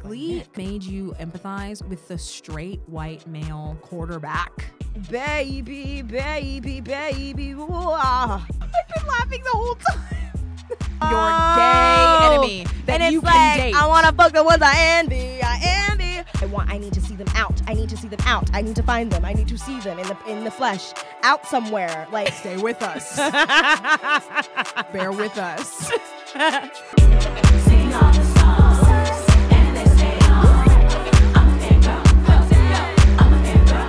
Glee made you empathize with the straight white male quarterback. Baby, baby, baby. I've been laughing the whole time. Your gay enemy that and you it's can like, date. I want to fuck the ones I envy. I need to see them out. I need to see them out. I need to find them. I need to see them in the flesh, out somewhere. Like, stay with us. Bear with us. Sing all the songs, and they stay on. I'm a fangirl. I'm a fangirl.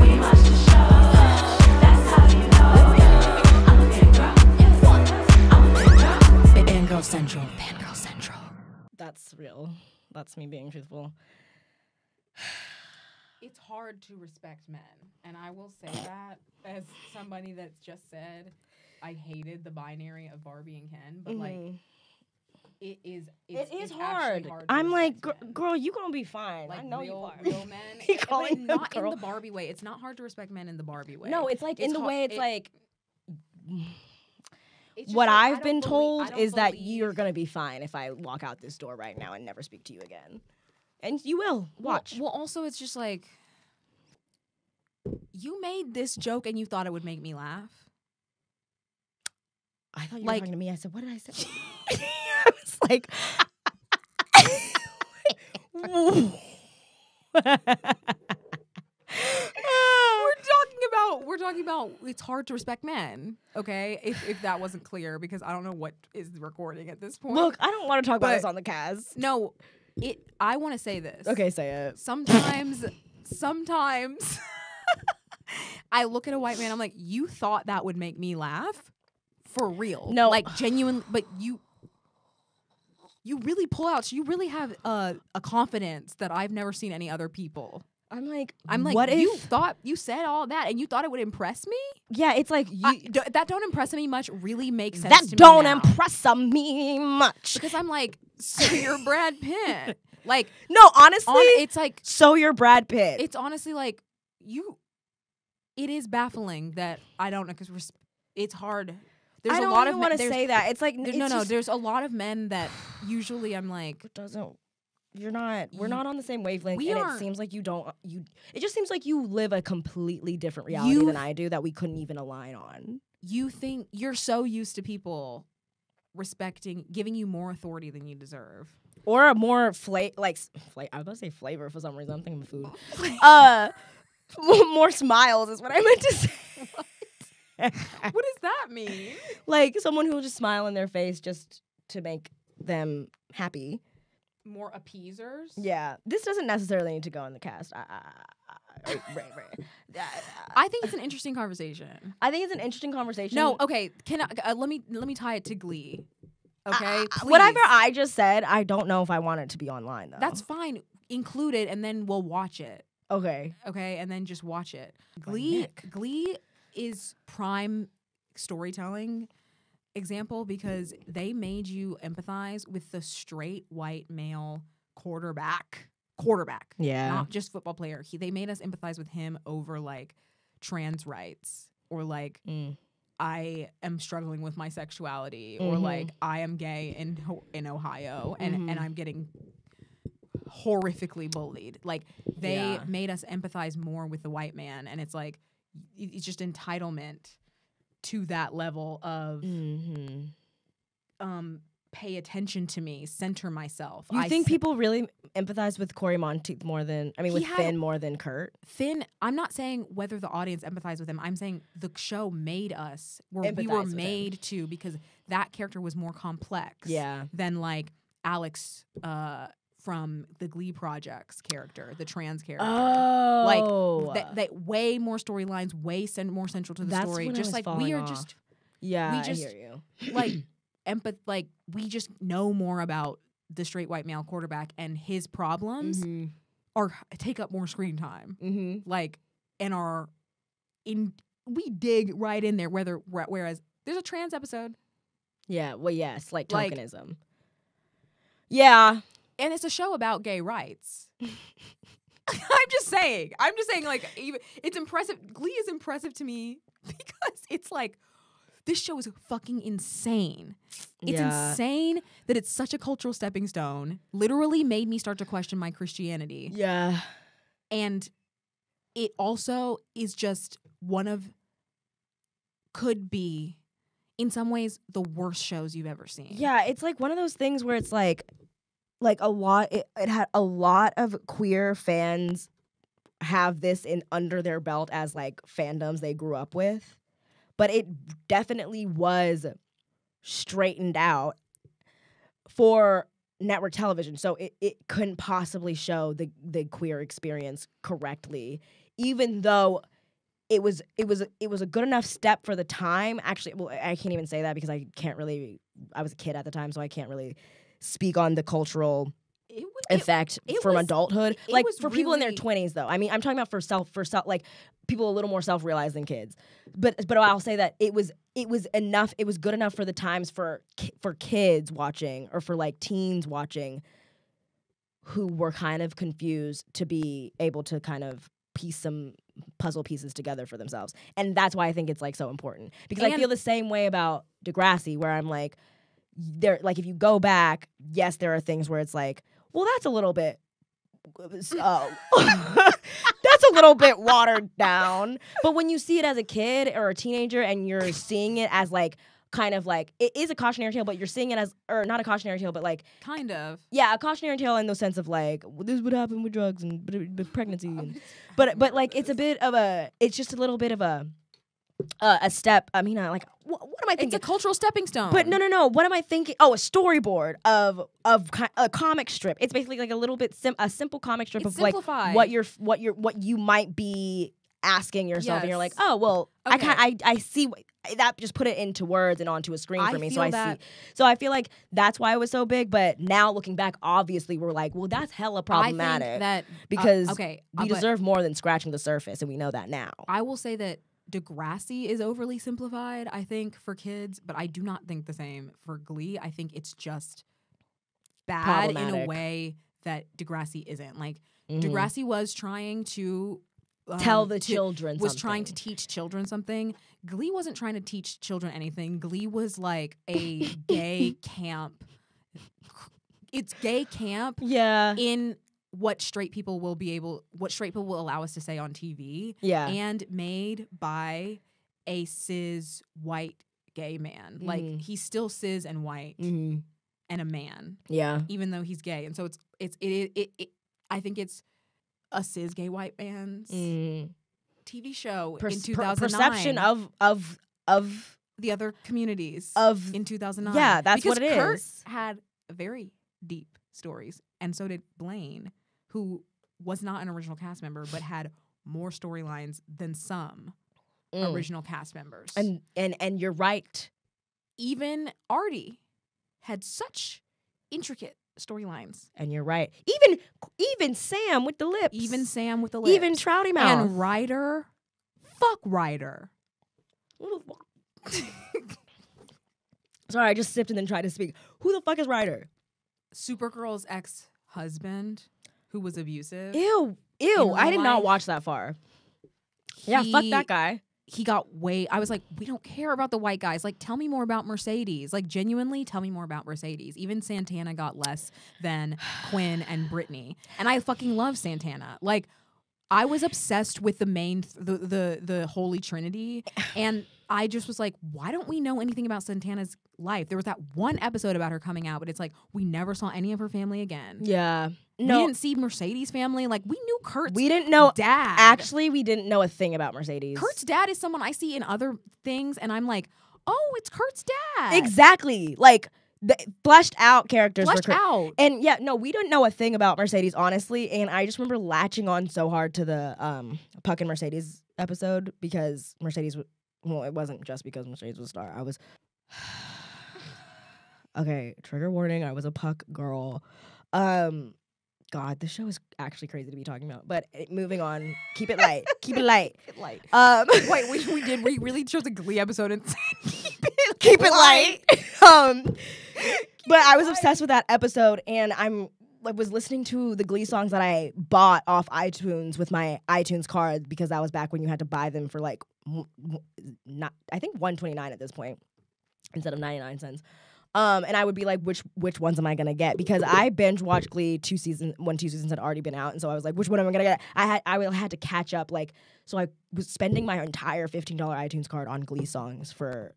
We watch the show. That's how you know. I'm a fangirl. I'm a fangirl. Fangirl Central. Fangirl Central. that's real. That's me being truthful. It's hard to respect men, and I will say that as somebody that's just said I hated the binary of Barbie and Ken, but like it is hard. Hard I'm like, men. girl, you gonna be fine. Like I know you real, are. real men. He but calling them not in girl. the Barbie way. It's not hard to respect men in the Barbie way. No, it's like in the way it's like. It's just What like, I've been told is that believe- you're gonna be fine if I walk out this door right now and never speak to you again, and you will. Watch. Well, also, it's just like you made this joke and you thought it would make me laugh. I thought you like- were talking to me. I said, "What did I say?" I was like. We're talking about it's hard to respect men, okay? If that wasn't clear, because I don't know what is recording at this point. Look, I don't want to talk about But- this on the cast. No, I want to say this. Okay, say it. Sometimes I look at a white man, I'm like, you thought that would make me laugh? For real. No. Like genuine, but you really pull out, so you really have a confidence that I've never seen any other people. I'm like, what if you thought you said all that and you thought it would impress me? Yeah, it's like That don't impress me much really makes sense that to don't me now. impress me much. Because I'm like, so you're Brad Pitt. Like, No, honestly, it's like, so you're Brad Pitt. it's honestly like, it is baffling that I don't know, because it's hard. There's I a don't lot even of want to there's- say that. It's like there- it's no, just, there's a lot of men that usually I'm like, it doesn't. You're not. We're not on the same wavelength, We and aren't. it seems like you don't. It just seems like you live a completely different reality than I do that we couldn't even align on. you think you're so used to people respecting, giving you more authority than you deserve. Or a more I was about to say flavor for some reason. I'm thinking of food. More smiles is what I meant to say. What does that mean? Like someone who will just smile in their face just to make them happy. More appeasers? Yeah, this doesn't necessarily need to go in the cast. Right. I think it's an interesting conversation. I think it's an interesting conversation. No, okay. Can I, let me tie it to Glee. Okay, whatever please. I just said, I don't know if I want it to be online though. That's fine. Include it, and then we'll watch it. okay. Okay, and then just watch it. My Glee neck. is prime storytelling example because they made you empathize with the straight white male quarterback, Yeah. not just football player. They made us empathize with him over like trans rights or like I am struggling with my sexuality or like I am gay in Ohio and I'm getting horrifically bullied. Like they made us empathize more with the white man, and it's like it's just entitlement to that level of pay attention to me, center myself. You think people really empathize with Corey Monteith more than with Finn more than Kurt? Finn, I'm not saying whether the audience empathized with him. I'm saying the show made us we Empathize were with made to, because that character was more complex than like Alex from the Glee Project's character, the trans character. Oh, Like that way more storylines, way more central to the That's story. when I Just was like falling we are off. just yeah, we just- I hear you. like like we just know more about the straight white male quarterback and his problems are take up more screen time. Like and are in we dig right in there whereas there's a trans episode. Yeah, well, yes, like Like- tokenism. Yeah. And it's a show about gay rights. I'm just saying, like, even it's impressive. Glee is impressive to me because it's like this show is fucking insane. It's Yeah. insane that it's such a cultural stepping stone. Literally made me start to question my Christianity. Yeah. And it also is just could be, in some ways, the worst shows you've ever seen. Yeah, it's like one of those things where it's like a lot. It had a lot of queer fans have this under their belt as like fandoms they grew up with, but it definitely was straightened out for network television, so it couldn't possibly show the queer experience correctly, even though it was a good enough step for the time. Actually, well, I can't even say that because I was a kid at the time, so I can't really speak on the cultural effect from adulthood. Like for people in their 20s, though. I mean, I'm talking about for self, like people a little more self-realized than kids. But I'll say that it was enough. It was good enough for the times for kids watching or for like teens watching who were kind of confused to be able to kind of piece some puzzle pieces together for themselves. And that's why I think it's like so important, because I feel the same way about Degrassi, where I'm like, there, like if you go back, yes, there are things where it's like, well, that's a little bit that's a little bit watered down. But when you see it as a kid or a teenager and you're seeing it as like kind of like, it is a cautionary tale, but you're seeing it as, or not a cautionary tale, but like kind of, yeah, a cautionary tale in the sense of like, well, this would happen with drugs and pregnancy, and, but like it's a bit of a, it's just a little bit of a step. I mean, like what am I thinking? It's a cultural stepping stone. But no. What am I thinking? Oh, a storyboard of a comic strip. It's basically like a little bit a simple comic strip it's of like simplified. what you might be asking yourself, and you're like, oh well, okay. I see that. Just put it into words and onto a screen for me, so I that. see. So I feel like that's why it was so big. But now looking back, obviously we're like, well, that's hella problematic. I think that because we but deserve more than scratching the surface, and we know that now. I will say that Degrassi is overly simplified, I think, for kids, but I do not think the same for Glee. I think it's just bad in a way that Degrassi isn't. Like, Degrassi was trying to tell the children was trying to teach children something. Glee wasn't trying to teach children anything. Glee was like a gay camp. It's gay camp. Yeah. In what straight people will allow us to say on TV. Yeah. And made by a cis white gay man. Like, he's still cis and white and a man. Yeah. Even though he's gay. And so it I think it's a cis gay white man's TV show in 2009. Perception of the other communities in 2009. Yeah, that's because what it Kurt is. Had very deep stories, and so did Blaine, who was not an original cast member but had more storylines than some original cast members. And you're right. Even Artie had such intricate storylines. And you're right. Even Sam with the lips. Even Trouty Mouth. And Ryder. Fuck Ryder. Sorry, I just sipped and then tried to speak. Who the fuck is Ryder? Supergirl's ex-husband who was abusive. Ew. I did not watch that far. Yeah, fuck that guy. He got I was like, we don't care about the white guys. Like, tell me more about Mercedes. Like, genuinely, tell me more about Mercedes. Even Santana got less than Quinn and Brittany. And I fucking love Santana. Like, I was obsessed with the main, the Holy Trinity. And I just was like, why don't we know anything about Santana's life? There was that one episode about her coming out, but it's like, we never saw any of her family again. Yeah. No. We didn't see Mercedes' family. Like, we knew Kurt's We didn't know dad. Actually, we didn't know a thing about Mercedes. Kurt's dad is someone I see in other things, and I'm like, oh, it's Kurt's dad. Exactly. Like, the fleshed out characters. Fleshed out. And yeah, no, we didn't know a thing about Mercedes, honestly. And I just remember latching on so hard to the Puck and Mercedes episode because Mercedes was, well, it wasn't just because Mercedes was a star. I was, okay, trigger warning, I was a Puck girl. God, this show is actually crazy to be talking about. But moving on, keep it light. Keep it light. Wait, we really chose a Glee episode and keep it light. But I was obsessed with that episode, and I'm was listening to the Glee songs that I bought off iTunes with my iTunes card because that was back when you had to buy them for like not I think $1.29 at this point instead of 99 cents. And I would be like, which ones am I gonna get? Because I binge watched Glee 2 seasons had already been out, and so I was like, which one am I gonna get? I had to catch up, like, so I was spending my entire $15 iTunes card on Glee songs for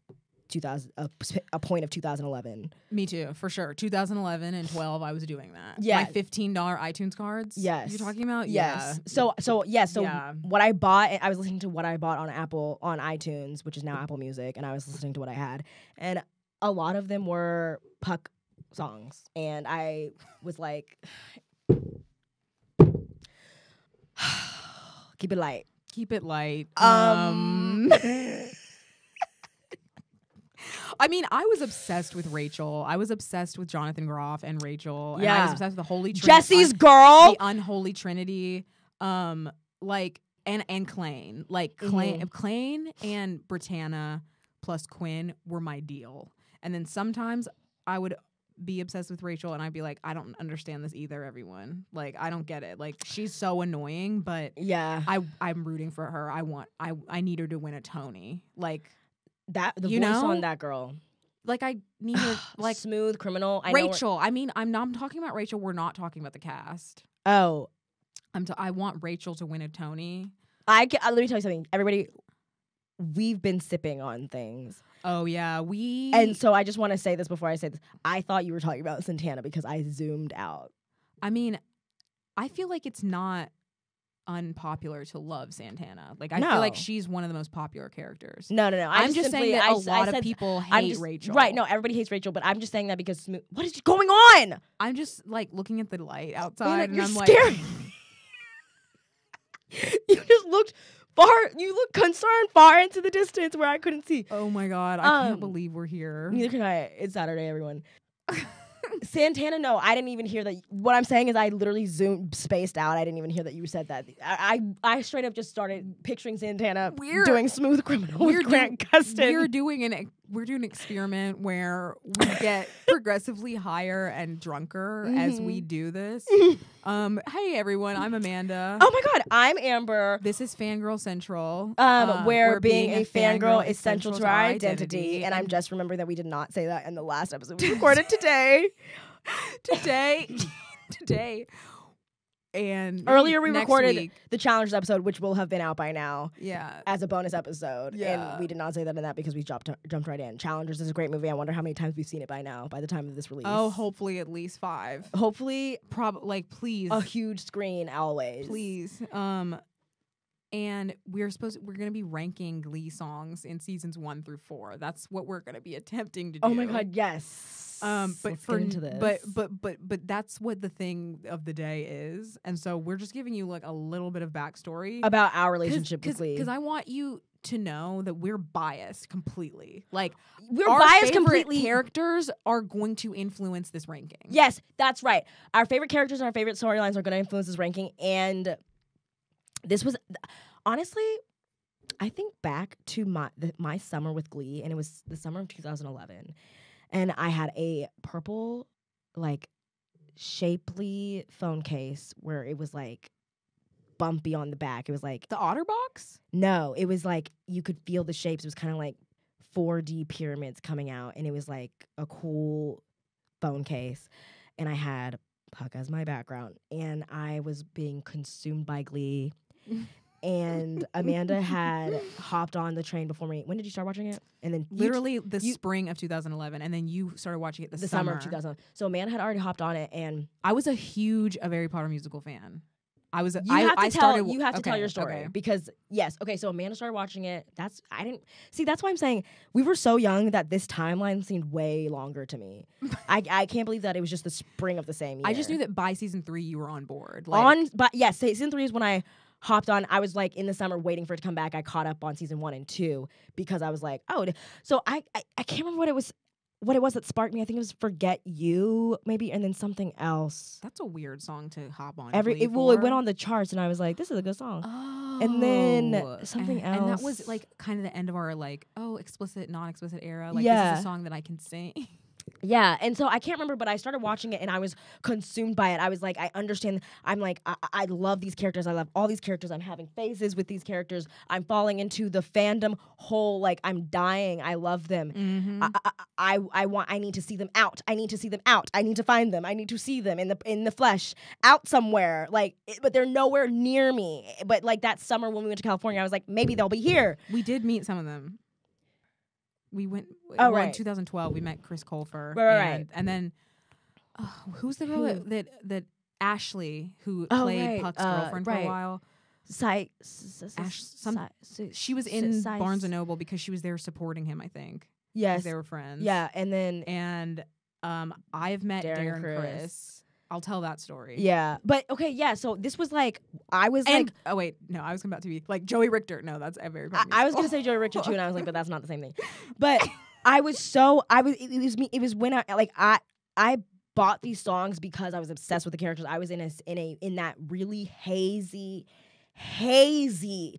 a point of 2011. Me too, for sure. 2011 and 12, I was doing that. Yeah. My $15 iTunes cards. Yes. You're talking about? Yes. Yeah. So Yeah. what I bought, I was listening to what I bought on iTunes, which is now Apple Music, and I was listening to what I had, and a lot of them were Puck songs, and I was like, keep it light. Keep it light. I mean, I was obsessed with Rachel. I was obsessed with Jonathan Groff and Rachel. And I was obsessed with the Holy Trinity. Jesse's girl. The unholy Trinity. Like, and Klaine. Like, Klaine and Britannia plus Quinn were my deal. And then sometimes I would be obsessed with Rachel and I'd be like, I don't understand this either, everyone. Like, I don't get it. Like, she's so annoying, but yeah, I'm rooting for her. I need her to win a Tony. Like, that the you voice know? on that girl. Like, I need her, like, Smooth Criminal. Rachel. I mean, I'm talking about Rachel. We're not talking about the cast. Oh, I want Rachel to win a Tony. let me tell you something. Everybody, we've been sipping on things. Oh yeah, and so I just want to say this before I say this. I thought you were talking about Santana because I zoomed out. I mean, I feel like it's not unpopular to love Santana. Like, I feel like she's one of the most popular characters. No. I'm just saying that a lot of people hate Rachel. Right, no, everybody hates Rachel, but I'm just saying that because what is going on? I'm just like looking at the light outside, and you're I'm scary. like, you just looked far. You look concerned far into the distance where I couldn't see. oh my god, I can't believe we're here. Neither can I. It's Saturday, everyone. Santana, no, I didn't even hear that. What I'm saying is I literally spaced out. I didn't even hear that you said that. I straight up just started picturing Santana doing Smooth Criminal with Grant Gustin. We're doing an experiment where we get progressively higher and drunker as we do this. Hey everyone, I'm Amanda. Oh my god, I'm Amber. This is Fangirl Central. Where being a fangirl is central to our identity. And I'm just remembering that we did not say that in the last episode we recorded today. Today. And earlier we next recorded week, the Challengers episode, which will have been out by now. Yeah. As a bonus episode. Yeah. And we did not say that in that because we jumped right in. Challengers is a great movie. I wonder how many times we've seen it by now, by the time of this release. Oh, hopefully at least 5. Hopefully please. a huge screen always. Please. And we're gonna be ranking Glee songs in seasons 1 through 4. That's what we're gonna be attempting to do. Oh my god, yes. But let's get into this. But that's what the thing of the day is, and so we're just giving you like a little bit of backstory about our relationship with Glee. Because I want you to know that we're biased completely. Like, we're our biased favorite completely. Characters are going to influence this ranking. Yes, that's right. Our favorite characters and our favorite storylines are going to influence this ranking, and this was honestly, I think back to my summer with Glee, and it was the summer of 2011. And I had a purple, like, shapely phone case where it was, like, bumpy on the back. It was, like... The OtterBox? No, it was, like, you could feel the shapes. It was kind of, like, 4D pyramids coming out. And it was, like, a cool phone case. And I had Puck as my background. And I was being consumed by Glee. And Amanda had hopped on the train before me. When did you start watching it? And then literally the spring of 2011, and then you started watching it the summer of 2011. So Amanda had already hopped on it, and I was a Harry Potter musical fan. I was. You have to tell your story because yes, okay. So Amanda started watching it. That's why I'm saying we were so young that this timeline seemed way longer to me. I can't believe that it was just the spring of the same year. I just knew that by season 3 you were on board. But yes, season 3 is when I hopped on. I was like in the summer waiting for it to come back. I caught up on season 1 and 2 because I was like, oh, so I can't remember what it was that sparked me. I think it was Forget You, maybe, and then something else. That's a weird song to hop on. It went on the charts, and I was like, this is a good song. Oh. And then something else. And that was like kind of the end of our like, explicit, non-explicit era. Like, yeah. This is a song that I can sing. Yeah, and so I can't remember, but I started watching it and I was consumed by it. I was like, I understand. I'm like, I love these characters. I love all these characters. I'm having phases with these characters. I'm falling into the fandom hole. Like, I'm dying. I love them. I need to see them out. I need to see them out. I need to find them. I need to see them in the flesh out somewhere. Like, but they're nowhere near me. But like that summer when we went to California, I was like, maybe they'll be here. We did meet some of them. We went. Right. In 2012, we met Chris Colfer. Right. And then, who's the girl that Ashley who Oh, played right. Puck's girlfriend for a Right. while? She was in Barnes and Noble because she was there supporting him. I think. Yes, they were friends. Yeah, and then I've met Darren Darren Criss. Criss. I'll tell that story. Yeah, but okay, yeah. So this was like I was And like oh wait, no, I was about to be like Joey Richter. No, that's a very. I was gonna say Joey Richter too, and I was like, but that's not the same thing. But it was when I bought these songs because I was obsessed with the characters. I was in that really hazy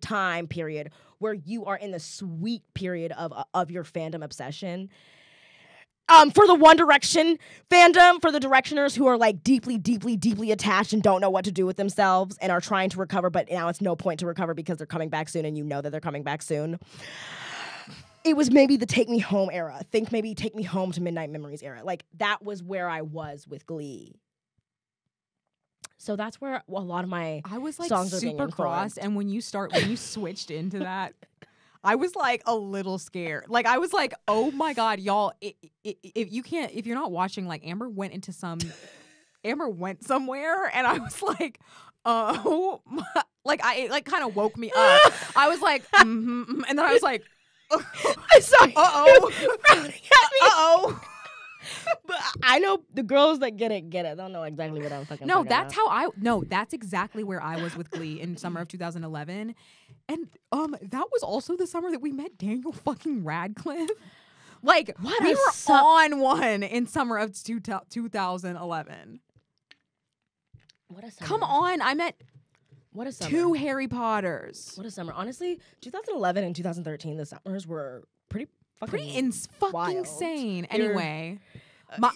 time period where you are in the sweet period of your fandom obsession. For the One Direction fandom, for the Directioners who are like deeply, deeply, deeply attached and don't know what to do with themselves and are trying to recover, but now it's no point to recover because they're coming back soon and you know that they're coming back soon. It was maybe the Take Me Home era. Think maybe Take Me Home to Midnight Memories era. Like that was where I was with Glee. So that's where a lot of my I was like songs are being super influenced. crossed, and when you switched into that, I was like a little scared. Like I was like, oh my god, y'all! If you're not watching, like Amber went somewhere, and I was like, oh, my, like it like kind of woke me up. I was like, and then I was like, I saw you frowning at me. Uh-oh. But I know the girls that get it. I don't know exactly what I'm fucking No, talking that's about. that's exactly where I was with Glee in summer of 2011. And that was also the summer that we met Daniel fucking Radcliffe. Like, What we a were on one in summer of 2011. What a summer. Come on, I met What a summer. 2 Harry Potters. What a summer. Honestly, 2011 and 2013, the summers were pretty fucking Fucking wild. insane. They're- Anyway.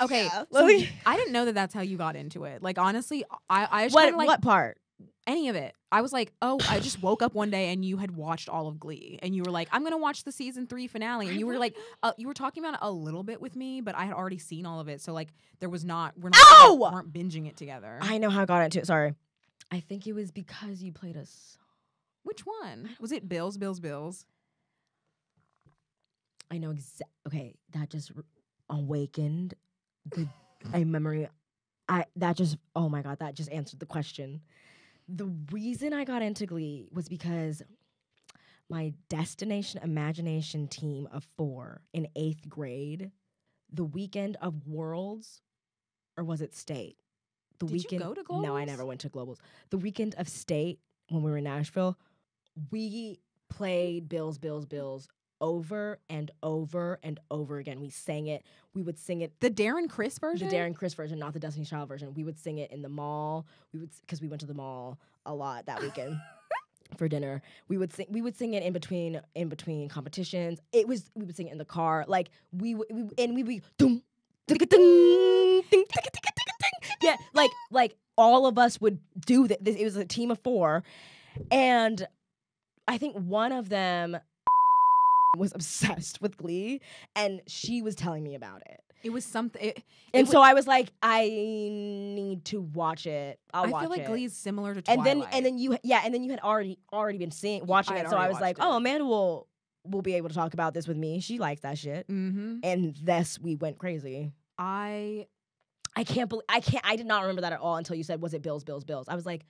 Okay, yeah. so I didn't know that that's how you got into it. Like, honestly, I just What kinda, like, what part? any of it. I was like, oh, I just woke up one day and you had watched all of Glee, and you were like, I'm gonna watch the season 3 finale, and you were like, you were talking about it a little bit with me, but I had already seen all of it, so like there was not we're weren't binging it together. I know how I got into it. Sorry. I think it was because you played us. Which one was it? Bills. I know okay, that just awakened a memory. Oh my god, that just answered the question. The reason I got into Glee was because my Destination Imagination team of 4 in 8th grade, the weekend of Worlds, or was it State? The Did weekend. you go to No, I Globals? never went to Globals. The weekend of State, when we were in Nashville, we played Bills over and over and over again. We sang it. We would sing it. The Darren Criss version. The Darren Criss version, not the Destiny's Child version. We would sing it in the mall. Because we went to the mall a lot that weekend for dinner. We would sing it in between competitions. We would sing it in the car. Like we would dum, ding, ding, ding, ding, ding. Yeah, like all of us would do that. It was a team of 4, and I think one of them was obsessed with Glee, and she was telling me about it. It was something. So I was like, I need to watch it. I feel like it. Glee is similar to and Twilight. then you had already been watching I it. had So I already was like, watched it. oh, Amanda will be able to talk about this with me. She likes that shit. Mm-hmm. And thus we went crazy. I did not remember that at all until you said, was it Bills? I was like,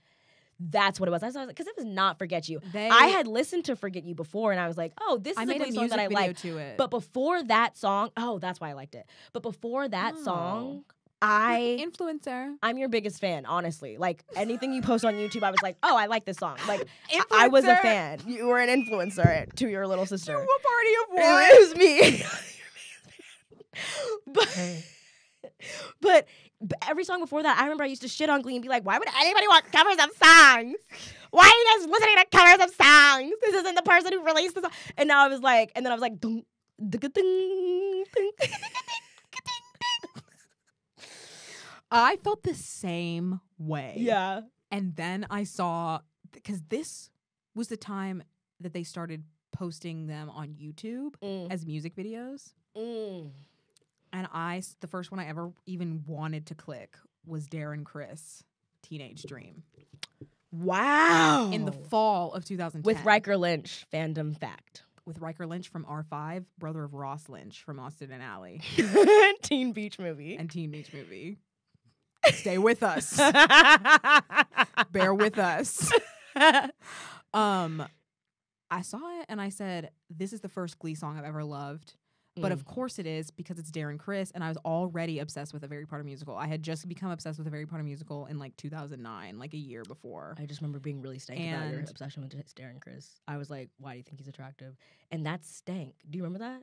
that's what it was. I was like, because it was not Forget You. I had listened to Forget You before, and I was like, oh, this is a Glee song that I like. to it. But before that song, that's why I liked it. But before that song, influencer. I'm your biggest fan, honestly. Like anything you post on YouTube, I was like, oh, I like this song. Like I was a fan. You were an influencer to your little sister. To a party of one. It was me. But every song before that, I remember I used to shit on Glee and be like, why would anybody want covers of songs? Why are you guys listening to covers of songs? This isn't the person who released the song. And now I was like, dun, ding, ding, ding, ding, ding, ding. I felt the same way. Yeah. And then I saw, because this was the time that they started posting them on YouTube as music videos. And the first one I ever even wanted to click was Darren Criss, Teenage Dream. Wow. In the fall of 2010. With Riker Lynch, fandom fact. With Riker Lynch from R5, brother of Ross Lynch from Austin and Alley. Teen Beach Movie. And Teen Beach Movie. Stay with us. Bear with us. I saw it and I said, this is the first Glee song I've ever loved. But of course it is, because it's Darren Criss, and I was already obsessed with A Very Part of Musical. I had just become obsessed with A Very Part of Musical in like 2009, like a year before. I just remember being really stank about your obsession with Darren Criss. I was like, why do you think he's attractive? And that stank. Do you remember that?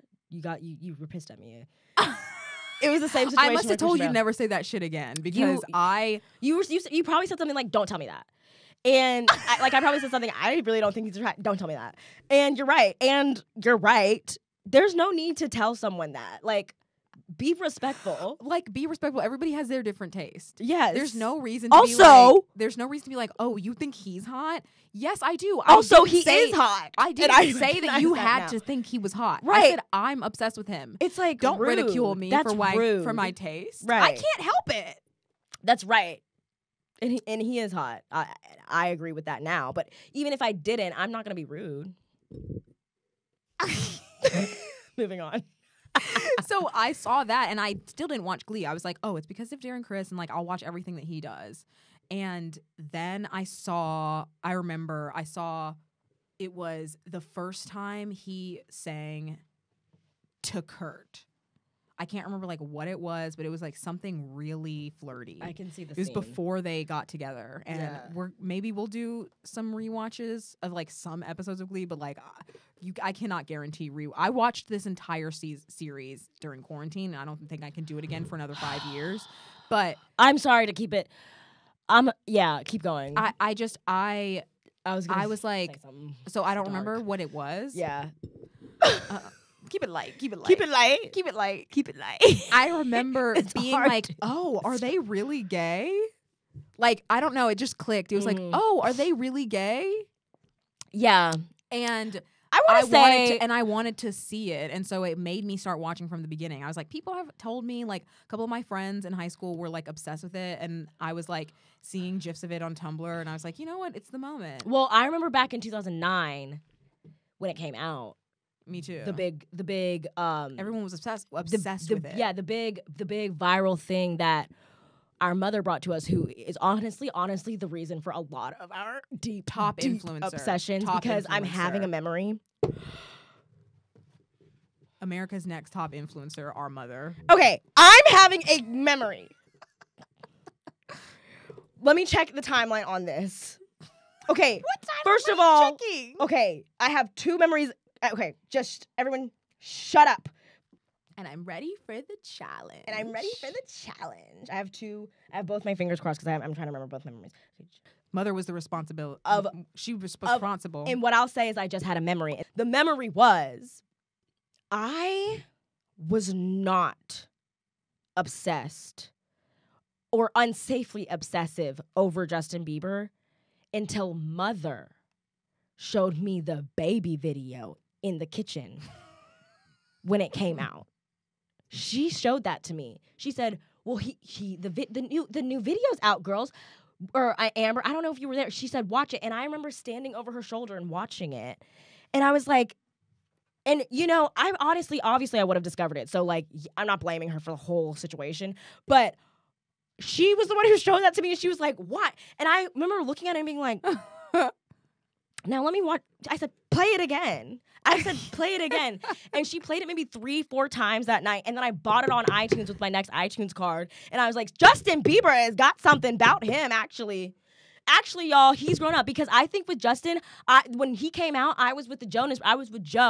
You were pissed at me. It was the same situation. I must have told you never say that shit again, because you probably said something like, don't tell me that. And I probably said something, I really don't think he's attractive. Don't tell me that. And you're right. There's no need to tell someone that. Like, be respectful. Be respectful. Everybody has their different taste. Yes. There's no reason there's no reason to be like, oh, you think he's hot? Yes, I do. He is hot. I didn't say that you had to think he was hot. Right. I said I'm obsessed with him. It's like, don't rude. ridicule me That's for my taste. Right. I can't help it. That's right. And he is hot. I agree with that now. But even if I didn't, I'm not going to be rude. Moving on. So I saw that and I still didn't watch Glee. I was like, oh, it's because of Darren Criss, and like I'll watch everything that he does. And then I remember it was the first time he sang to Kurt. I can't remember like what it was, but it was like something really flirty. I can see the It was scene. before they got together, and maybe we'll do some rewatches of like some episodes of Glee, but like I cannot guarantee I watched this entire series during quarantine, and I don't think I can do it again for another 5 years. But I'm sorry to keep it. Keep going. I was like, so I don't remember what it was. Yeah. Keep it light. Keep it light. Keep it light. Keep it light. Keep it light. I remember being hard like, oh, are they really gay? Like, I don't know. It just clicked. It was like, oh, are they really gay? Yeah. And I wanted to see it. And so it made me start watching from the beginning. I was like, people have told me, like, a couple of my friends in high school were like obsessed with it. And I was like seeing GIFs of it on Tumblr. And I was like, you know what? It's the moment. Well, I remember back in 2009 when it came out. Me too. The big everyone was obsessed with it. Yeah, the big viral thing that our mother brought to us, who is honestly the reason for a lot of our deep influencer obsessions, because I'm having a memory. America's Next top influencer, our mother. Okay, I'm having a memory. Let me check the timeline on this. Okay, first of all, checking? Okay, I have two memories. Okay, just everyone shut up. And I'm ready for the challenge. I have both my fingers crossed because I'm trying to remember both my memories. Mother was the responsibility she was responsible. And what I'll say is I just had a memory. The memory was I was not obsessed or unsafely obsessive over Justin Bieber until Mother showed me the baby video in the kitchen when it came out. She showed that to me. She said, "Well, the new video's out, girls." Or Amber, I don't know if you were there. She said, "Watch it." And I remember standing over her shoulder and watching it. And I was like, and you know, obviously I would have discovered it. So like, I'm not blaming her for the whole situation, but she was the one who showed that to me. And she was like, "What?" And I remember looking at it and being like, now let me watch. I said, play it again. And she played it maybe 3-4 times that night. And then I bought it on iTunes with my next iTunes card. And I was like, Justin Bieber has got something about him, actually. Actually, y'all, he's grown up, because I think with Justin, when he came out, I was with Joe,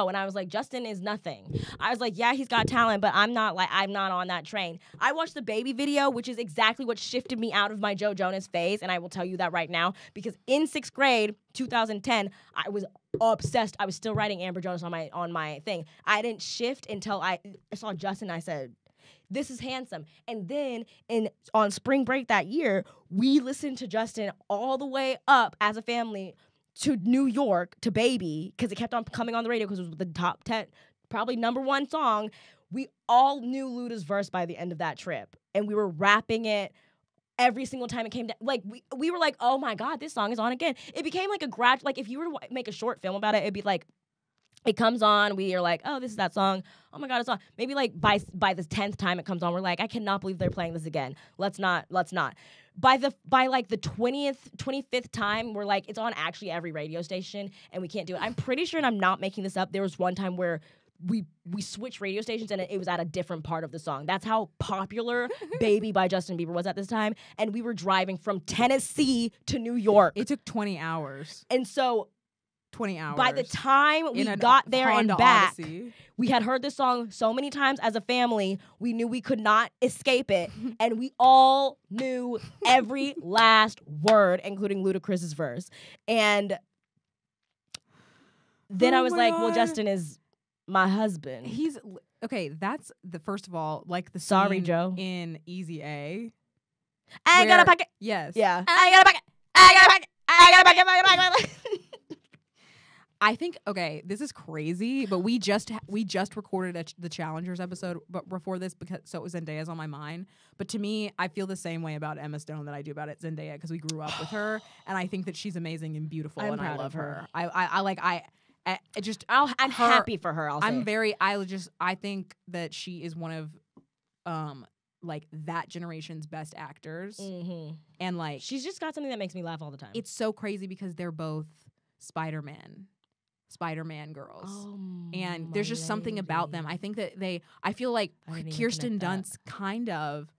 and I was like, Justin is nothing. I was like, yeah, he's got talent, but I'm not on that train. I watched the baby video, which is exactly what shifted me out of my Joe Jonas phase, and I will tell you that right now, because in 6th grade, 2010, I was obsessed. I was still writing Amber Jonas on my thing. I didn't shift until I saw Justin. I said, this is handsome. And then on spring break that year, we listened to Justin all the way up as a family to New York to Baby, because it kept on coming on the radio because it was the top 10, probably #1 song. We all knew Luda's verse by the end of that trip, and we were rapping it every single time it came down. Like, we were like, oh my God, this song is on again. It became like like, if you were to make a short film about it, it'd be like, it comes on, we are like, oh, this is that song. Oh my God, it's on. Maybe like by the 10th time it comes on, we're like, I cannot believe they're playing this again. Let's not. By like the 25th time, we're like, it's on actually every radio station, and we can't do it. I'm pretty sure, and I'm not making this up, there was one time where we switched radio stations and it was at a different part of the song. That's how popular Baby by Justin Bieber was at this time. And we were driving from Tennessee to New York. It took 20 hours. And so 20 hours. by the time we got there Honda and back, Odyssey. we had heard this song so many times as a family, we knew we could not escape it. And we all knew every last word, including Ludacris's verse. And then I was like, well, Justin is my husband. He's okay. That's the first of all, like the Sorry, scene Joe. in Easy A. I got a pocket. Yes. Yeah. I got a pocket. I got a pocket. I got a pocket. I got a pocket. I think, okay, this is crazy, but we just recorded the Challengers episode before this, so it was Zendaya's on my mind. But to me, I feel the same way about Emma Stone that I do about Zendaya, because we grew up with her, and I think that she's amazing and beautiful, and I love her. I'm happy for her. I think that she is one of like that generation's best actors, and like she's just got something that makes me laugh all the time. It's so crazy because they're both Spider-Man girls, and there's just something about them. I think that I feel like Kirsten Dunst kind of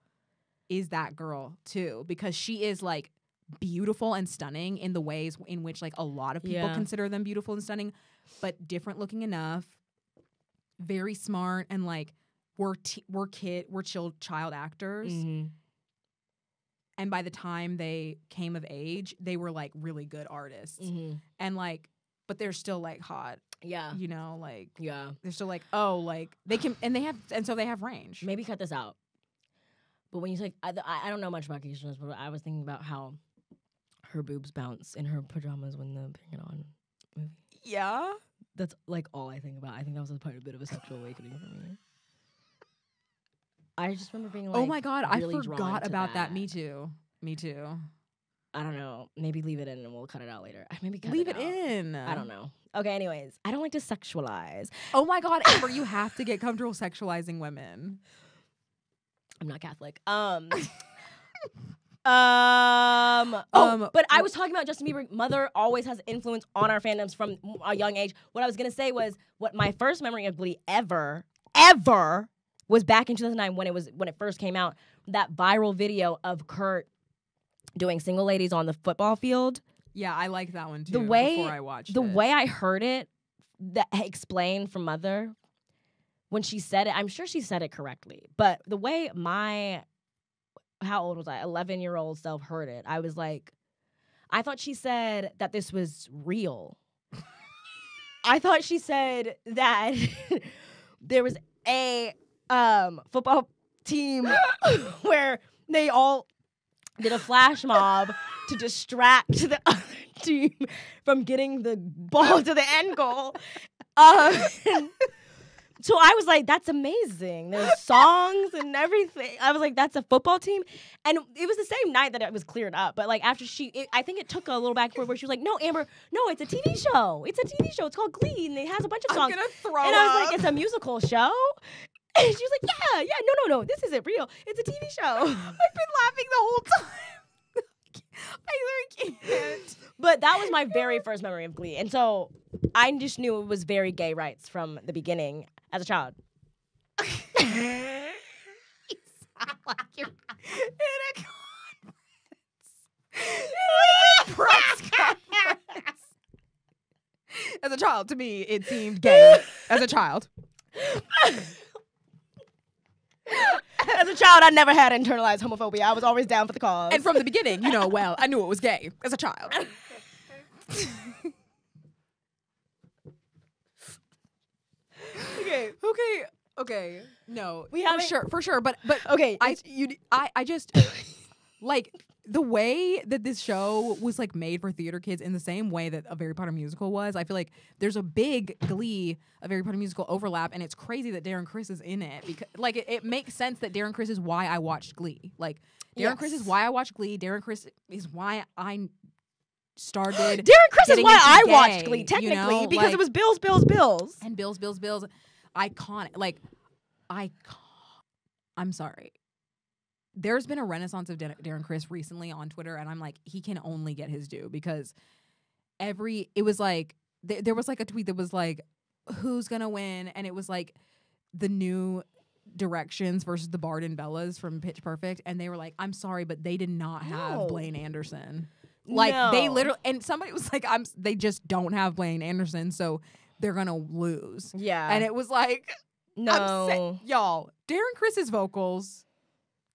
is that girl too, because she is like beautiful and stunning in the ways in which like a lot of people consider them beautiful and stunning, but different looking enough, very smart, and like we're child actors. And by the time they came of age, they were like really good artists, and like, but they're still like hot. Yeah, you know, like they're still like, oh, like they can, and so they have range. Maybe cut this out. But when you say, I don't know much about Kirsten, but I was thinking about how her boobs bounce in her pajamas when the Bring It On movie. Yeah, that's like all I think about. I think that was a bit of a sexual awakening for me. I just remember being like, oh my God, really I forgot about that. Me too. I don't know. Maybe leave it in and we'll cut it out later. Maybe leave it in. I don't know. Okay, anyways, I don't like to sexualize. Oh my God, Amber, you have to get comfortable sexualizing women. I'm not Catholic. But I was talking about Justin Bieber. Mother always has influence on our fandoms from a young age. What I was gonna say was, what my first memory of Glee ever was back in 2009 when it first came out. That viral video of Kurt doing Single Ladies on the football field. Yeah, I like that one too. Before I watched it. Way I heard it, that explained from Mother, when she said it, I'm sure she said it correctly, but the way how old was I? 11-year-old self heard it. I was like, I thought she said that this was real. I thought she said that there was a football team where they all did a flash mob to distract the other team from getting the ball to the end goal. So I was like, that's amazing. There's songs and everything. I was like, that's a football team. And it was the same night that it was cleared up. But like after I think it took a little back and forth where she was like, no, Amber, no, it's a TV show. It's a TV show. It's called Glee and it has a bunch of songs. I'm gonna throw and I was like, it's a musical show? And she was like, yeah, no, this isn't real. It's a TV show. I've been laughing the whole time. I literally can't. But that was my very first memory of Glee. And so I just knew it was very gay rights from the beginning as a child. You sound like you're in a press conference. As a child, to me, it seemed gay. As a child. As a child, I never had internalized homophobia. I was always down for the cause. And from the beginning, I knew it was gay as a child. Okay, no, We for haven't- sure. But Okay, I just like the way that this show was like made for theater kids in the same way that a Harry Potter musical was. I feel like there's a big Glee of Harry Potter musical overlap, and it's crazy that Darren Criss is in it because like it makes sense that Darren Criss is why I watched Glee. Like Darren Criss is why I watched Glee. Darren Criss is why I started. Darren Criss is getting why into I gay, watched Glee, you technically, know? because Like- it was Bills. and Bills. Iconic. Like, I'm sorry. There's been a renaissance of Darren Criss recently on Twitter, and I'm like, he can only get his due because it was like, there was like a tweet that was like, who's gonna win? And it was like the new Directions versus the Bard and Bellas from Pitch Perfect, and they were like, I'm sorry, but they did not have No. Blaine Anderson. Like they No. literally, and somebody was like, they just don't have Blaine Anderson, so they're gonna lose. Yeah. And it was like, No. y'all, Darren Criss's vocals.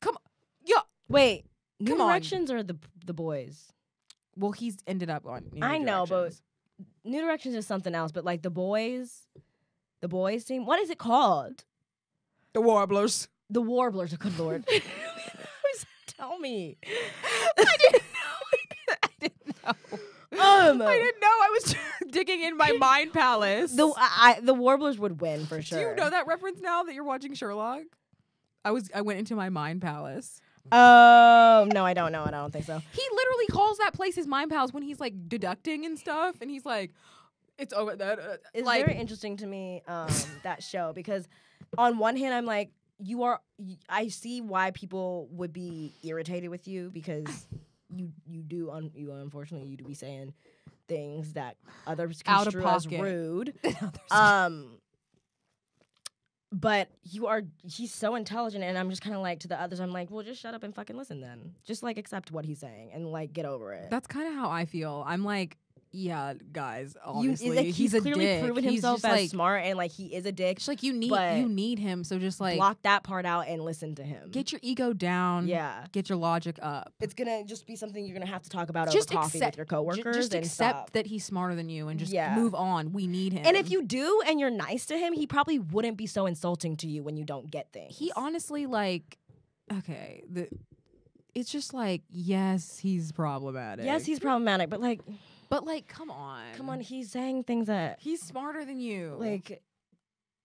Come on. Yeah. Wait. New Come on. Directions or the boys? Well, he's ended up on New I know, but Directions. New Directions is something else. But like the boys team. What is it called? The Warblers. The Warblers. Oh, good lord. Tell me. I didn't know. I didn't know. I was digging in my mind palace. The Warblers would win for sure. Do you know that reference now that you're watching Sherlock? I went into my mind palace. Oh no, I don't know. I don't think so. He literally calls that place his mind palace when he's like deducting and stuff, and he's like, "It's over that." It's like, very interesting to me that show because on one hand I'm like I see why people would be irritated with you because you unfortunately you do be saying things that others Out of construe as pocket. rude. But he's so intelligent, and I'm just kind of like to the others. I'm like, well, just shut up and fucking listen then. Just like accept what he's saying and like get over it. That's kind of how I feel. I'm like, yeah, guys, You- honestly, like, he's a clearly dick. proven He's himself just as like, smart, and like he is a dick. It's like you but need him. So just like block that part out and listen to him. get your ego down. Yeah. Get your logic up. It's gonna just be something you're gonna have to talk about Just over coffee accept- with your coworkers Just and accept stop. that he's smarter than you and just Yeah. move on. We need him. And if you do and you're nice to him, he probably wouldn't be so insulting to you when you don't get things. he honestly like, okay, it's just like, yes, he's problematic. yes, he's problematic, but like, but like, come on, he's saying things that he's smarter than you. like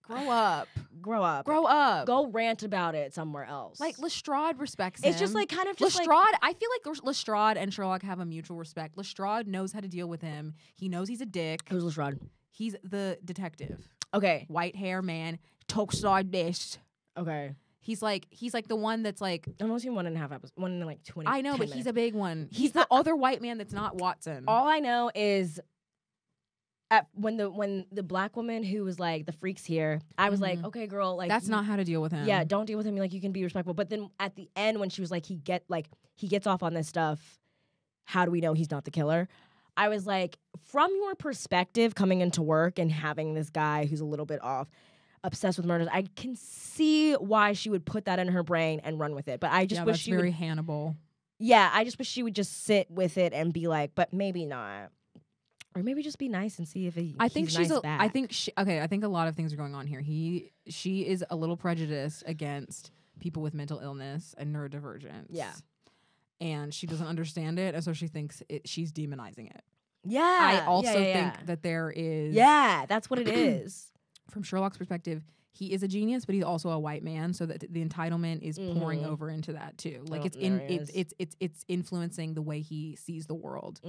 grow up, grow up, go rant about it somewhere else. Like Lestrade respects him. it's just like kind of just Lestrade, like, I feel like Lestrade and Sherlock have a mutual respect. Lestrade knows how to deal with him. He knows he's a dick. who's Lestrade? He's the detective. Okay, White hair man, talks like this. okay. He's like the one that's like, I'm only 1.5 episodes, 1 in like 20. I know, 10 but he's minutes. a big one. He's the other white man that's not Watson. All I know is when the black woman who was like the freaks here, I was like, okay, girl, like That's not how to deal with him. Yeah, don't deal with him. Like you can be respectful. But then at the end, when she was like, he gets off on this stuff. How do we know he's not the killer? I was like, from your perspective, coming into work and having this guy who's a little bit off, obsessed with murders, I can see why she would put that in her brain and run with it. But I just wish that's she very would. Hannibal. Yeah, I just wish she would just sit with it and be like, but maybe not. Or maybe just be nice and see if he. I think he's she's. nice back. I think a lot of things are going on here. She is a little prejudiced against people with mental illness and neurodivergence. Yeah. And she doesn't understand it, and so she thinks she's demonizing it. Yeah. I also yeah. think that there is. Yeah, that's what it is. From Sherlock's perspective, he is a genius, but he's also a white man, so that the entitlement is pouring over into that too. Like it's influencing the way he sees the world.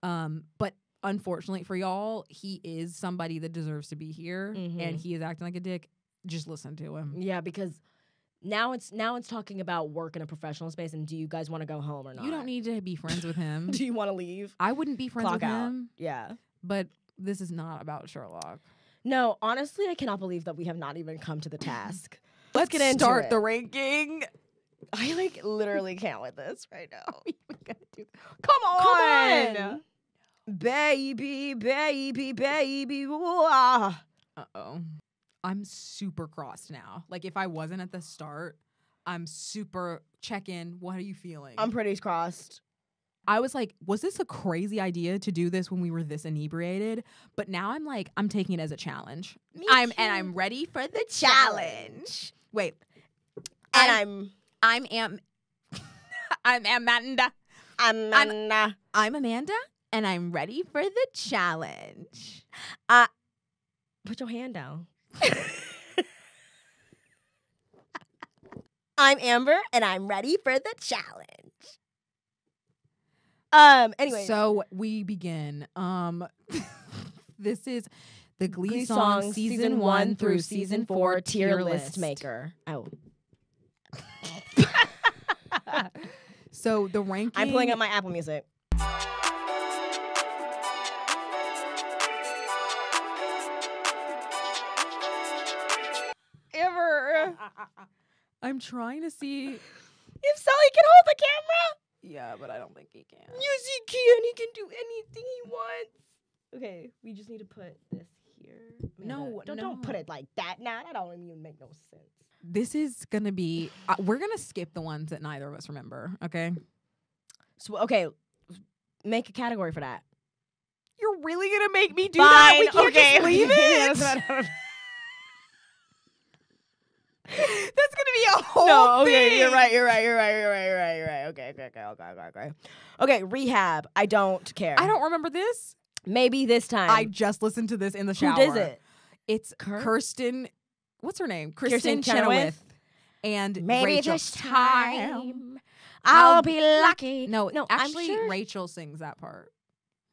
But unfortunately for y'all, he is somebody that deserves to be here, and he is acting like a dick. Just listen to him. Yeah, because now it's talking about work in a professional space, and do you guys want to go home or not? You don't need to be friends with him. Do you want to leave? I wouldn't be friends Clock with out. him, Yeah. but this is not about Sherlock. No, honestly, I cannot believe that we have not even come to the task. Let's get into start it. the ranking. I like literally can't with this right now. Come on. Come on. Baby, baby, baby. Ah. Uh-oh. I'm super crossed now. Like, if I wasn't at the start, I'm super check-in. What are you feeling? I'm pretty crossed. I was like, was this a crazy idea to do this when we were this inebriated? But now I'm like, I'm taking it as a challenge. I'm ready for the challenge. Wait. And I'm Amanda. I'm Amanda, and I'm ready for the challenge. Put your hand down. I'm Amber, and I'm ready for the challenge. Anyway. So we begin. This is the Glee, Glee Songs Songs season 1 through season 4 tier list maker. Oh. So the ranking. I'm pulling up my Apple Music. I'm trying to see. If Sully can hold the camera. Yeah, but I don't think he can. Yes, he can. He can do anything he wants. Okay, we just need to put this here. No, don't put it like that. Nah, that don't even make no sense. This is gonna be. We're gonna skip the ones that neither of us remember. Okay. So okay, make a category for that. You're really gonna make me do Fine. that? We can't Okay. just leave it. Yeah, That's gonna be a whole no, okay, thing. you're right. Okay. Okay, Rehab. I don't care. I don't remember this. Maybe this time. I just listened to this in the shower. Who does it? It's Kirsten. What's her name? Kirsten Kirsten Chenoweth. And Maybe Rachel. this time I'll be lucky. No, I'm actually, sure. Rachel sings that part.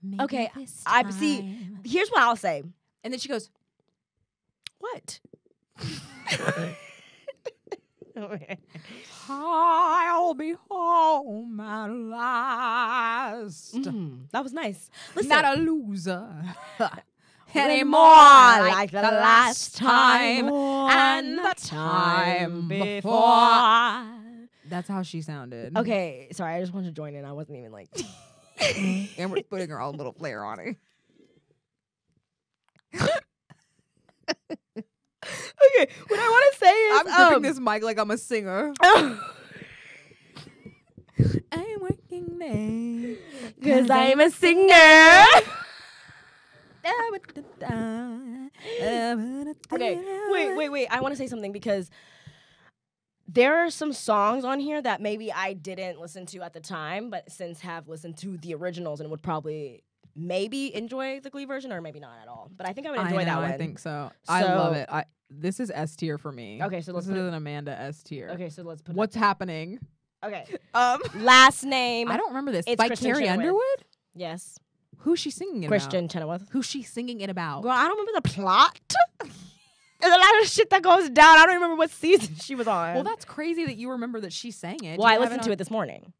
Maybe Okay, this I see. time. Here's what I'll say. And then she goes, What? I'll be home at last. That was nice. Listen. Not a loser Anymore like the last time and the time before. That's how she sounded. Okay, sorry, I just wanted to join in. I wasn't even like. Amber's putting her own little flair on it. Okay, what I want to say is I'm gripping this mic like I'm a singer. I'm working there because I'm a singer. Okay, wait. I want to say something because there are some songs on here that maybe I didn't listen to at the time, but since have listened to the originals and would probably maybe enjoy the Glee version or maybe not at all. But I think I would enjoy that one. I think so. I love it. This is S tier for me. Okay, so let's this put is it. an Amanda S tier. Okay, so let's put. What's happening? Okay. Last name. I don't remember this. It's By Kristen Carrie Chenoweth. Underwood? Yes. Who's she singing it Christian about? Chenoweth. Who's she singing it about? Girl, I don't remember the plot. There's a lot of shit that goes down. I don't remember what season she was on. Well, that's crazy that you remember that she sang it. Well, I listened to it this morning.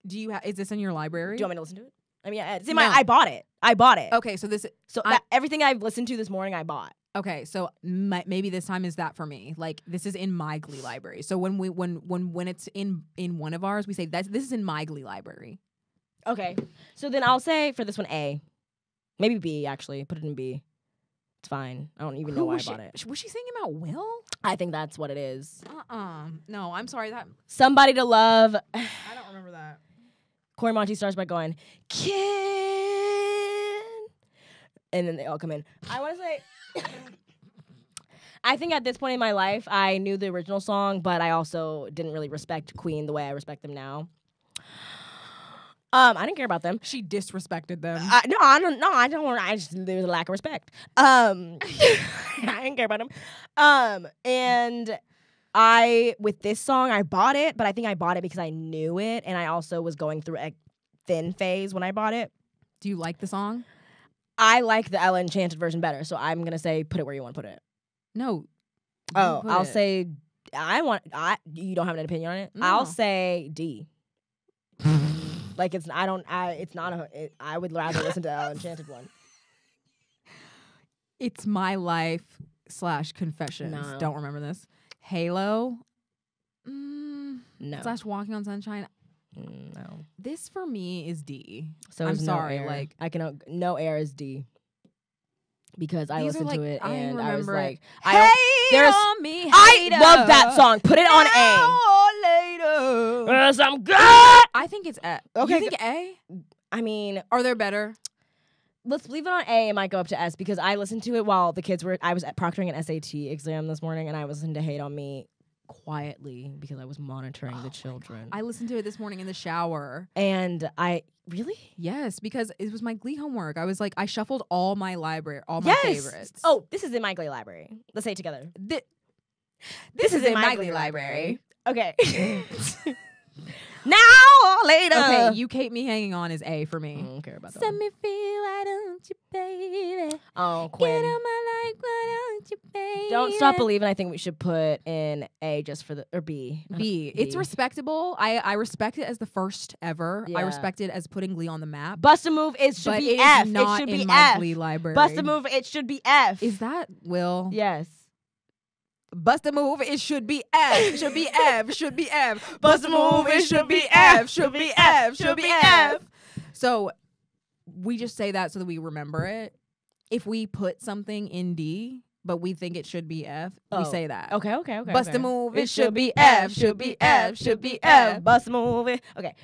Do you is this in your library? Do you want me to listen to it? I mean, yeah, it's in my. I bought it. Okay, so this. So everything I've listened to this morning, I bought. Okay, so maybe this time is that for me. Like this is in my Glee library. So when it's in one of ours, we say this is in my Glee library. Okay, so then I'll say for this one A, maybe B actually. Put it in B. It's fine. I don't even know why I bought it. Was she singing about Will? I think that's what it is. No, I'm sorry. Somebody to Love. I don't remember that. Corey Monty starts by going, Ken. And then they all come in. I want to say, I think at this point in my life, I knew the original song, but I also didn't really respect Queen the way I respect them now. I didn't care about them. She disrespected them. No, I don't. There was a lack of respect. I didn't care about them. And with this song, I bought it, but I think I bought it because I knew it, and I also was going through a thin phase when I bought it. Do you like the song? I like the Ella Enchanted version better, so I'm gonna say put it where you want to put it. No. I'll say you don't have an opinion on it. No. I'll say D. Like I would rather listen to the Ella Enchanted one. It's My Life / Confessions. No. Don't remember this. Halo. No. / Walking on Sunshine. No. This for me is D. So I'm is sorry. No Air. Like I can no Air is D. Because I these are listened to it and I was like, I love that song. Put it on A. later. I'm good. I think it's A. Okay, You think A? I mean, Are there better? let's leave it on A. It might go up to S because I listened to it while the kids were. I was proctoring an SAT exam this morning, and I was listening to Hate on Me quietly because I was monitoring the children. I listened to it this morning in the shower. And I really. Yes, because it was my Glee homework. I was like, I shuffled all my library, all my favorites. Oh, this is in my Glee library. Let's say it together. This is in my Glee library. Okay. Now or later. Okay, You Keep Me Hanging On is A for me. I don't care about that. Set me feel, why don't you, baby? Oh, Get Quinn. on my life, why don't you, baby? Don't Stop Believing. I think we should put in A just for the or B. B. It's respectable. I respect it as the first ever. Yeah. I respect it as putting Glee on the map. Bust a Move. It should But be it is F. not It should in be my F. Glee library. Bust a Move. It should be F. Is that Will? Yes. Bust a Move. It should be F. Should be F. Should be F. Bust a Move. It should be F. Should be F. Should be F. So we just say that so that we remember it. If we put something in D, but we think it should be F, we say that. Okay. Bust okay. a Move. It should be F. Should be F. Should be F. Bust a Move. Okay.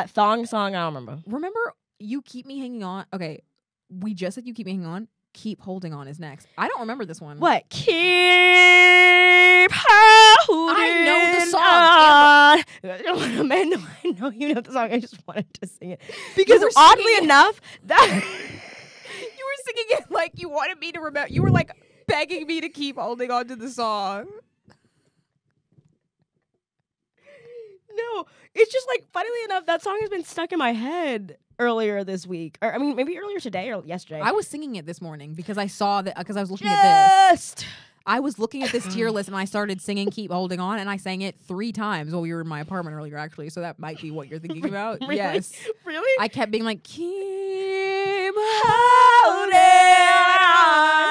Thong song. I don't remember. Remember, You Keep Me Hanging On. Okay, we just said You Keep Me Hanging On. Keep Holding On is next. I don't remember this one. What? Keep holding I know the song. on. Man, I know you know the song. I just wanted to sing it because were oddly singing it. enough, that You were singing it like you wanted me to remember. You were like begging me to keep holding on to the song. no, it's just like funnily enough, that song has been stuck in my head earlier this week, or I mean maybe earlier today or yesterday. I was singing it this morning because I saw that because I was looking at this. Just I was looking at this tier list and I started singing Keep Holding On and I sang it 3 times while we were in my apartment earlier actually. So that might be what you're thinking about. Really? Yes. Really? I kept being like, keep holding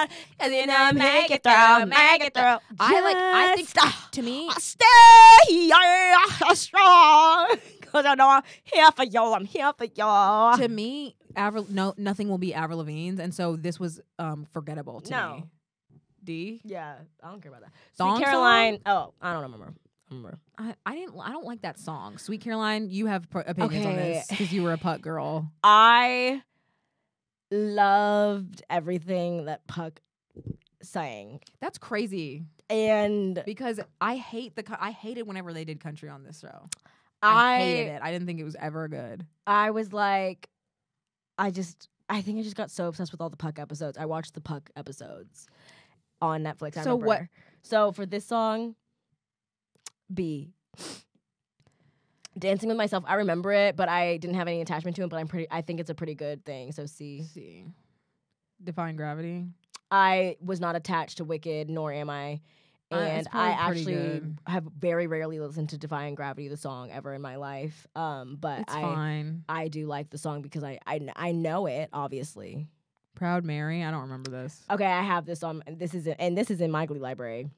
on, and then I make it through, make it through. I think Just to me, stay strong, cause I know I'm here for you. I'm here for you. to me, nothing will be Avril Lavigne's, and so this was forgettable to me. D. Yeah, I don't care about that. Song Sweet Caroline. Oh, I don't remember. I don't like that song. Sweet Caroline, you have opinions on this because you were a Puck girl. I loved everything that Puck sang, That's crazy and because I hated whenever they did country on this show. I hated it. I didn't think it was ever good. I was like, I think I just got so obsessed with all the Puck episodes. I watched the Puck episodes on Netflix. I So remember. what- So for this song, B. Dancing with Myself, I remember it, but I didn't have any attachment to it. But I think it's a pretty good thing. So C. C. Defying Gravity. I was not attached to Wicked, nor am I. And it's I probably pretty actually good. have very rarely listened to Defying Gravity, the song, ever in my life. But It's fine. I do like the song because I know it, obviously. Proud Mary. I don't remember this. Okay, I have this on, and this is in my Glee library.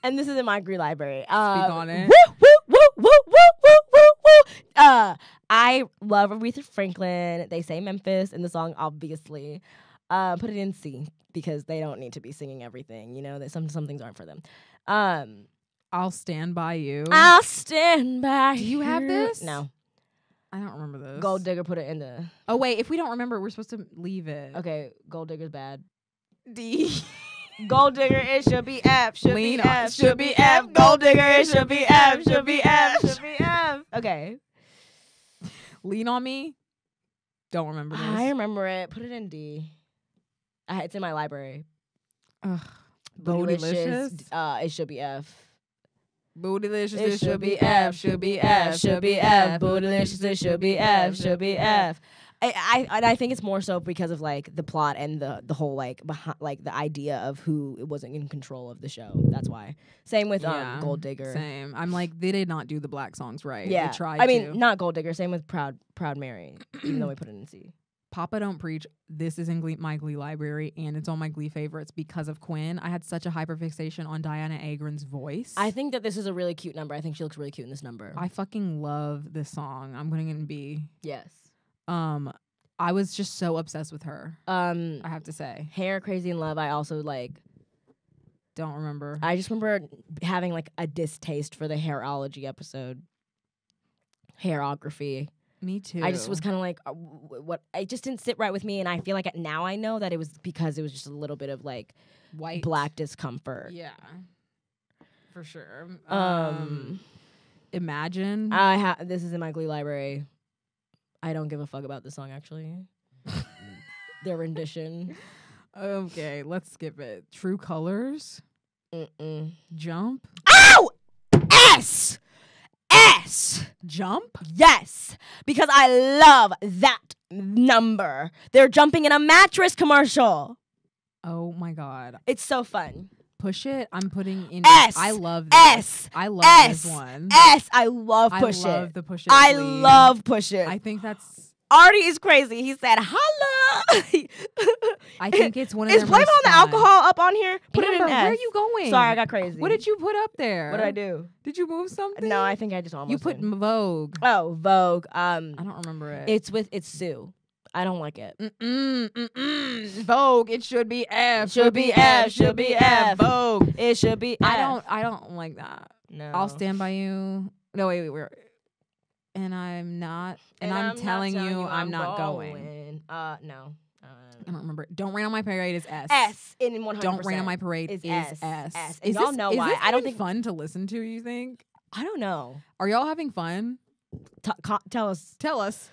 And this is in my Glee library. Speak on it. Woo, woo, woo, woo, woo, woo, woo, woo. I love Aretha Franklin. They say Memphis in the song, obviously. Put it in C because they don't need to be singing everything. You know that some things aren't for them. I'll Stand By You. I'll stand by. Do you have this? No. I don't remember this. Gold Digger, put it in the. Oh wait, if we don't remember, we're supposed to leave it. Okay, Gold Digger's bad. D. Gold Digger, it should be F. Should Lean be on- F. Should be F. Gold Digger, it should be F. Should be F. Should be F. Okay. Lean on Me. Don't remember this. I remember it. Put it in D. It's in my library. Ugh. Bootylicious. Bootylicious. It should be F. Bootylicious. It should be F. Should be F. Should be F. Bootylicious. It should be F. Should be F. I think it's more so because of like the plot and the whole like behind, like the idea of who wasn't in control of the show. That's why. Same with Yeah, Gold Digger. Same. I'm like, they did not do the black songs right. Yeah, They tried I mean, to. not Gold Digger. Same with Proud Mary. Even though we put it in C. Papa Don't Preach. This is in my Glee library, and it's on my Glee favorites because of Quinn. I had such a hyperfixation on Dianna Agron's voice. I think that this is a really cute number. I think she looks really cute in this number. I fucking love this song. I'm putting it in B. Yes. I was just so obsessed with her. I have to say. Hair, Crazy in Love. I also like. Don't remember. I just remember having like a distaste for the hairology episode. Hairography. Me too. I just was kind of like, what? It just didn't sit right with me, and I feel like now I know that it was because it was just a little bit of like white black discomfort. Yeah, for sure. Imagine. This is in my Glee library. I don't give a fuck about this song actually. Their rendition. Okay, let's skip it. True Colors. Jump. Ow! S. Jump. Yes, because I love that number. They're jumping in a mattress commercial. Oh my god. It's so fun. Push It. I'm putting in S. I love this. S. I love S. this one. S. I love Push I love It. the Push It. I lead. love Push It. I think that's Artie is crazy. He said, "Holla." I think it's one of Is their Flavor most on the fun. alcohol up on here? Put it in Amber, S. where are you going? Sorry, I got crazy. What did you put up there? What did I do? Did you move something? No, I think I just almost You put did. Vogue. Oh, Vogue. I don't remember it. It's Sue. I don't like it. Vogue. It should be F. Should be F. Should be F. Vogue. It should be F. I don't like that. No. I'll stand by you. No, wait. And I'm not. And I'm telling you, I'm not going. No. I don't remember. Don't Rain on My Parade is S. S in 100%. Don't Rain on My Parade is S. S. S. Is And y'all this- know is why. this I don't even think fun to listen to. You think? I don't know. Are y'all having fun? Tell us. Tell us.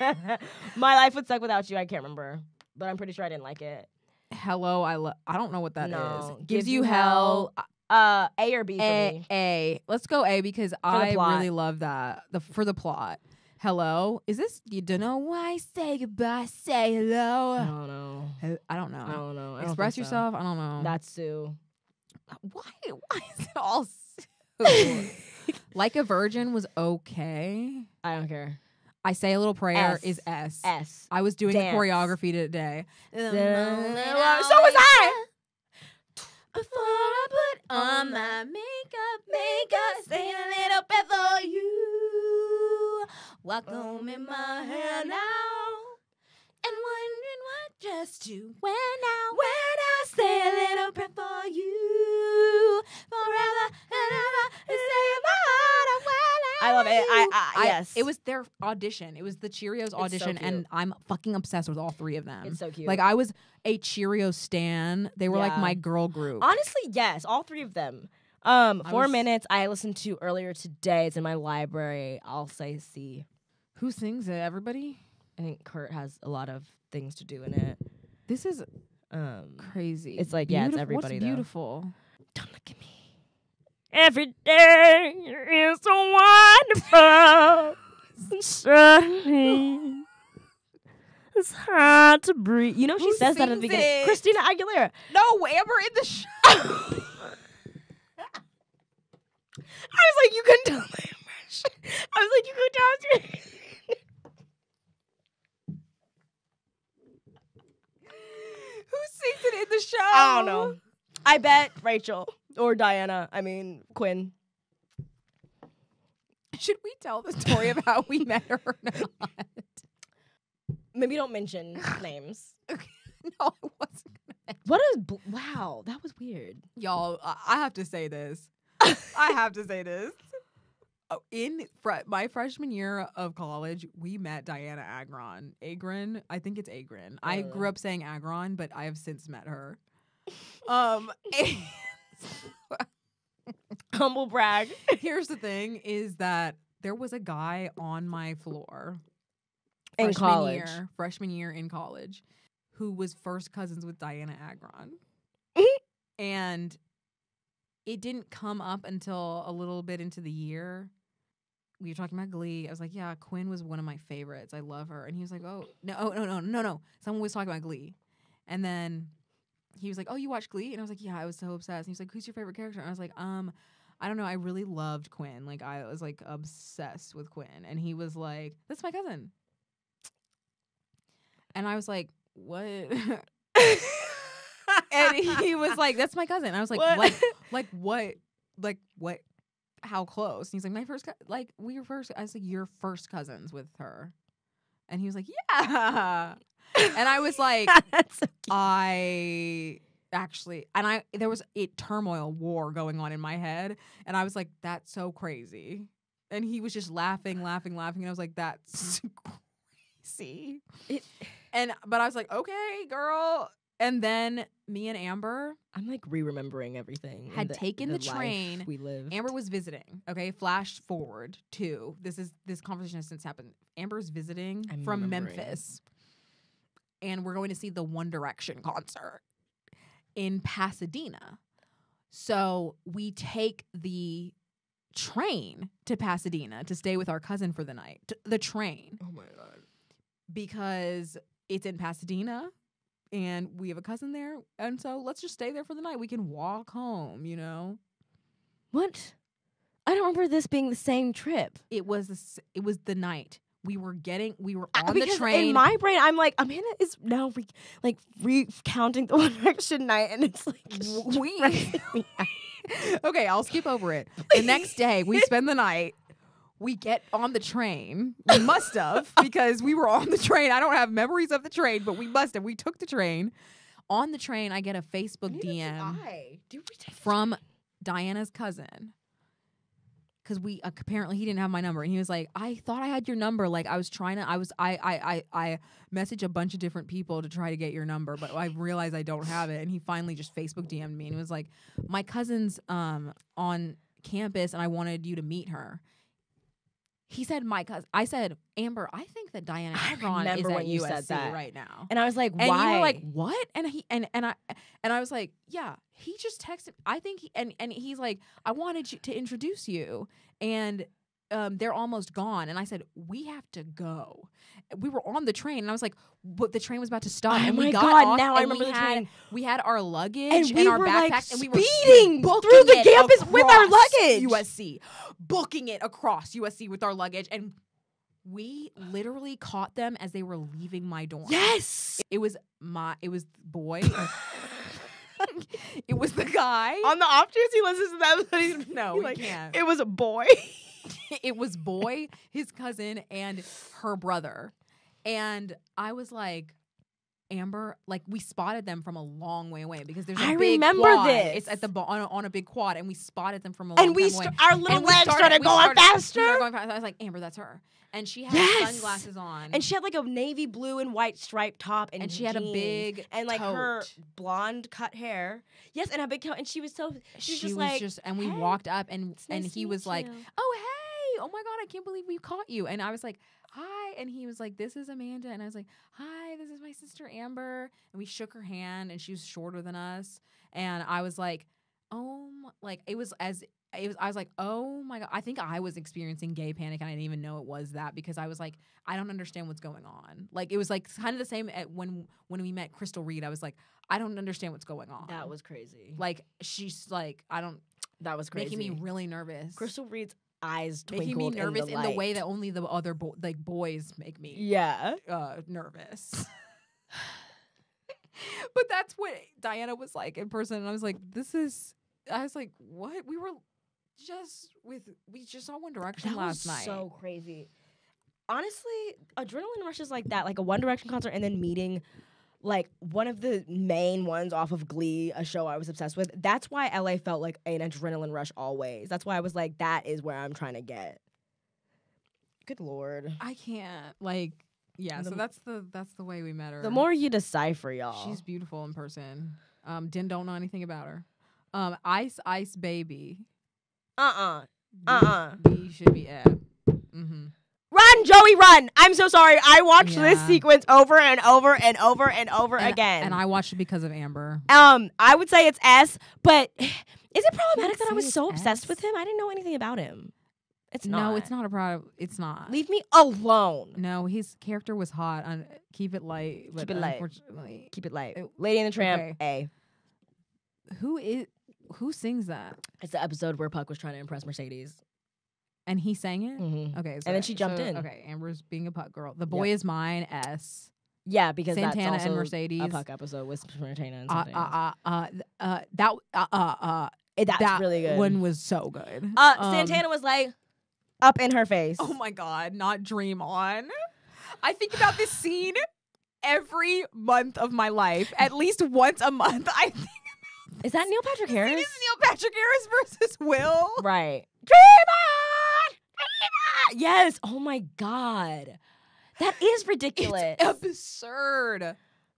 My life would suck without you. I can't remember, but I'm pretty sure I didn't like it. Hello, I don't know what that is. No. Gives you hell. A or B for me. A. Let's go A because the I plot. really love that. For the plot. Hello. Is this you don't know why say goodbye, say hello? I don't know. I don't know. I don't know. I don't Express think so. yourself. I don't know. That's Sue. Why is it all Sue? Like a Virgin was okay. I don't care. I Say a Little Prayer S. is S. S. I was doing Dance. the choreography today. So was I. Before I put on my makeup, say a little bit for you. Walk home in my hair now, and wondering what dress to wear now. When I say a little bit for you, forever and ever, and say my heart away. I love it. Yes. It was their audition. It was the Cheerios audition, cute. and I'm fucking obsessed with all three of them. It's so cute. Like I was a Cheerios stan. They were like Yeah. my girl group. Honestly, yes, all three of them. 4 was- minutes I listened to earlier today. It's in my library. I'll say C. Who sings it? Everybody? I think Kurt has a lot of things to do in it. This is Um, crazy. It's like, yeah, it's Beautiful- everybody, What's though. beautiful? Don't look at me. Every day is so wonderful. Suddenly, it's hard to breathe. You know she Who says that at the sings beginning. it? Christina Aguilera. No, Amber in the show. I was like, you couldn't tell my impression. I was like, you couldn't tell. Who sings it in the show? I don't know. I bet Rachel or Diana. I mean, Quinn. Should we tell the story of how we met her or not? Maybe don't mention names. Okay. No, I wasn't gonna. What is? Wow, that was weird. Y'all, I have to say this. I have to say this. Oh, in my freshman year of college, we met Dianna Agron. I think it's Agron. I grew up saying Agron, but I have since met her. And Humble brag. here's the thing: is that there was a guy on my floor In college. freshman year in college, who was first cousins with Dianna Agron, and it didn't come up until a little bit into the year. We were talking about Glee. I was like, yeah, Quinn was one of my favorites. I love her. And he was like, oh, no. Someone was talking about Glee. And then he was like, oh, you watch Glee? And I was like, yeah, I was so obsessed. And he was like, who's your favorite character? And I was like, I don't know. I really loved Quinn. Like, I was like obsessed with Quinn. And he was like, that's my cousin. And I was like, what? And he was like, that's my cousin. I was like, What? like what? Like what? How close? And he's like, my first, we were first. I was like, you're first cousins with her. And he was like, yeah. And I was like, That's so cute. I actually, and there was a turmoil war going on in my head, and I was like, that's so crazy. And he was just laughing, and I was like, that's crazy. But I was like, okay, girl. And then me and Amber, I'm like remembering everything. had taken the train. We lived. Amber was visiting. Okay, flash forward to this conversation has since happened. Amber's visiting from remembering. Memphis, and we're going to see the One Direction concert in Pasadena. So we take the train to Pasadena to stay with our cousin for the night. The train. Oh my God. Because it's in Pasadena and we have a cousin there. And so let's just stay there for the night. We can walk home, you know? What? I don't remember this being the same trip. It was the night. We were on the Because train. in my brain, I'm like, Amanda is now recounting the One Direction night, and it's like stressing me out. Okay, I'll skip over it. The next day, we spend the night. We get on the train. We must have, because we were on the train. I don't have memories of the train, but we must have. We took the train. On the train, I get a Facebook DM from Diana's cousin. Because apparently he didn't have my number, and he was like, I thought I had your number. Like I messaged a bunch of different people to try to get your number, but I realized I don't have it. And he finally just Facebook DM'd me and was like, my cousin's on campus and I wanted you to meet her. He said my cousin. I said, Amber, I think that Dianna Agron is at when you USC said that. right now. And I was like, And why? you were like, what? And I was like, yeah, he just texted. I think and he's like, I wanted you to introduce you, and they're almost gone. And I said, we have to go. We were on the train, and I was like, but the train was about to stop, and we got off. Now I and remember the train. We had our luggage And we our were, backpacks, like, and we were speeding booking through the it campus with our across luggage. USC, booking it across USC with our luggage, and we literally caught them as they were leaving my dorm. Yes. It was boy. It was the guy. On the off chance he listens to that, No, he can't. It was a boy. It was boy, his cousin, and her brother. And I was like, Amber, like we spotted them from a long way away because there's a big remember quad. this. It's at the on a big quad, and we spotted them from a long And we time away. our little And we legs started going We faster. started going fast. I was like, Amber, that's her. And she had Yes. sunglasses on. And she had like a navy blue and white striped top and she had a jeans. big and like her tote. blonde cut hair. Yes, and a big coat. And she was so she was just like, and we "Hey, walked up and nice he to was meet like, you." oh hey, oh my God, I can't believe we caught you. And I was like, hi. And he was like, this is Amanda. And I was like, hi, this is my sister Amber. And we shook her hand, and she was shorter than us. And I was like, I was like, oh my God. I think I was experiencing gay panic, and I didn't even know it was that, because I was like, I don't understand what's going on. Like, it was like kind of the same when we met Crystal Reed. I was like, I don't understand what's going on. that was crazy. Like, she's like, That was crazy. making me really nervous. Crystal Reed's eyes twinkled Making me nervous in the way light. that only the other boys make me Yeah. nervous. But that's what Diana was like in person, and I was like, what? We just saw One Direction last night. So crazy. Honestly, adrenaline rushes like that, like a One Direction concert, and then meeting like one of the main ones off of Glee, a show I was obsessed with. That's why LA felt like an adrenaline rush always. That's why I was like, that is where I'm trying to get. Good Lord. I can't so that's the way we met her. The more you decipher, y'all. She's beautiful in person. Don't know anything about her. Ice Baby. B should be F. Mm-hmm. Run, Joey, run! I'm so sorry. I watched this Yeah. sequence over and over and over and over again. And I watched it because of Amber. I would say it's S, but is it problematic that I say was it's so obsessed S. with him? I didn't know anything about him. It's not. No, it's not a product. It's not. Leave me alone. No, his character was hot. Keep it light. But Keep it light. Unfortunately, Keep it light. It- Lady and the Tramp, okay. A. Who sings that? It's the episode where Puck was trying to impress Mercedes. And he sang it. Mm-hmm. Okay, And then she jumped in. Okay, Amber's being a puck girl. The boy is mine. S. Yeah, because Santana that's and also Mercedes. a Puck episode with Santana and Santana. That's that really good. one was so good. Santana was like up in her face. Oh my God, not Dream On. I think about this scene every month of my life. At least once a month, I think Is that Neil Patrick Harris? It is Neil Patrick Harris versus Will. Right. Dream on! Dream on! Yes. Oh my God. That is ridiculous. It's absurd.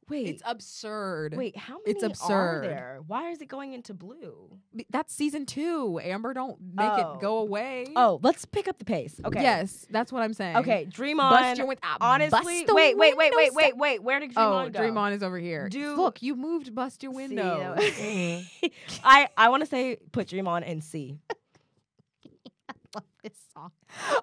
Wait. It's absurd. Wait, how many It's absurd. are there? Why is it going into blue? That's season 2. Amber, don't make it go away. Oh, let's pick up the pace. Okay. Yes, that's what I'm saying. Okay, Dream On. Bust your Honestly, bust wait. windows. Where did Dream On go? Dream On is over here. Look, you moved Bust Your Window. I want to say put Dream On in C. Love this song.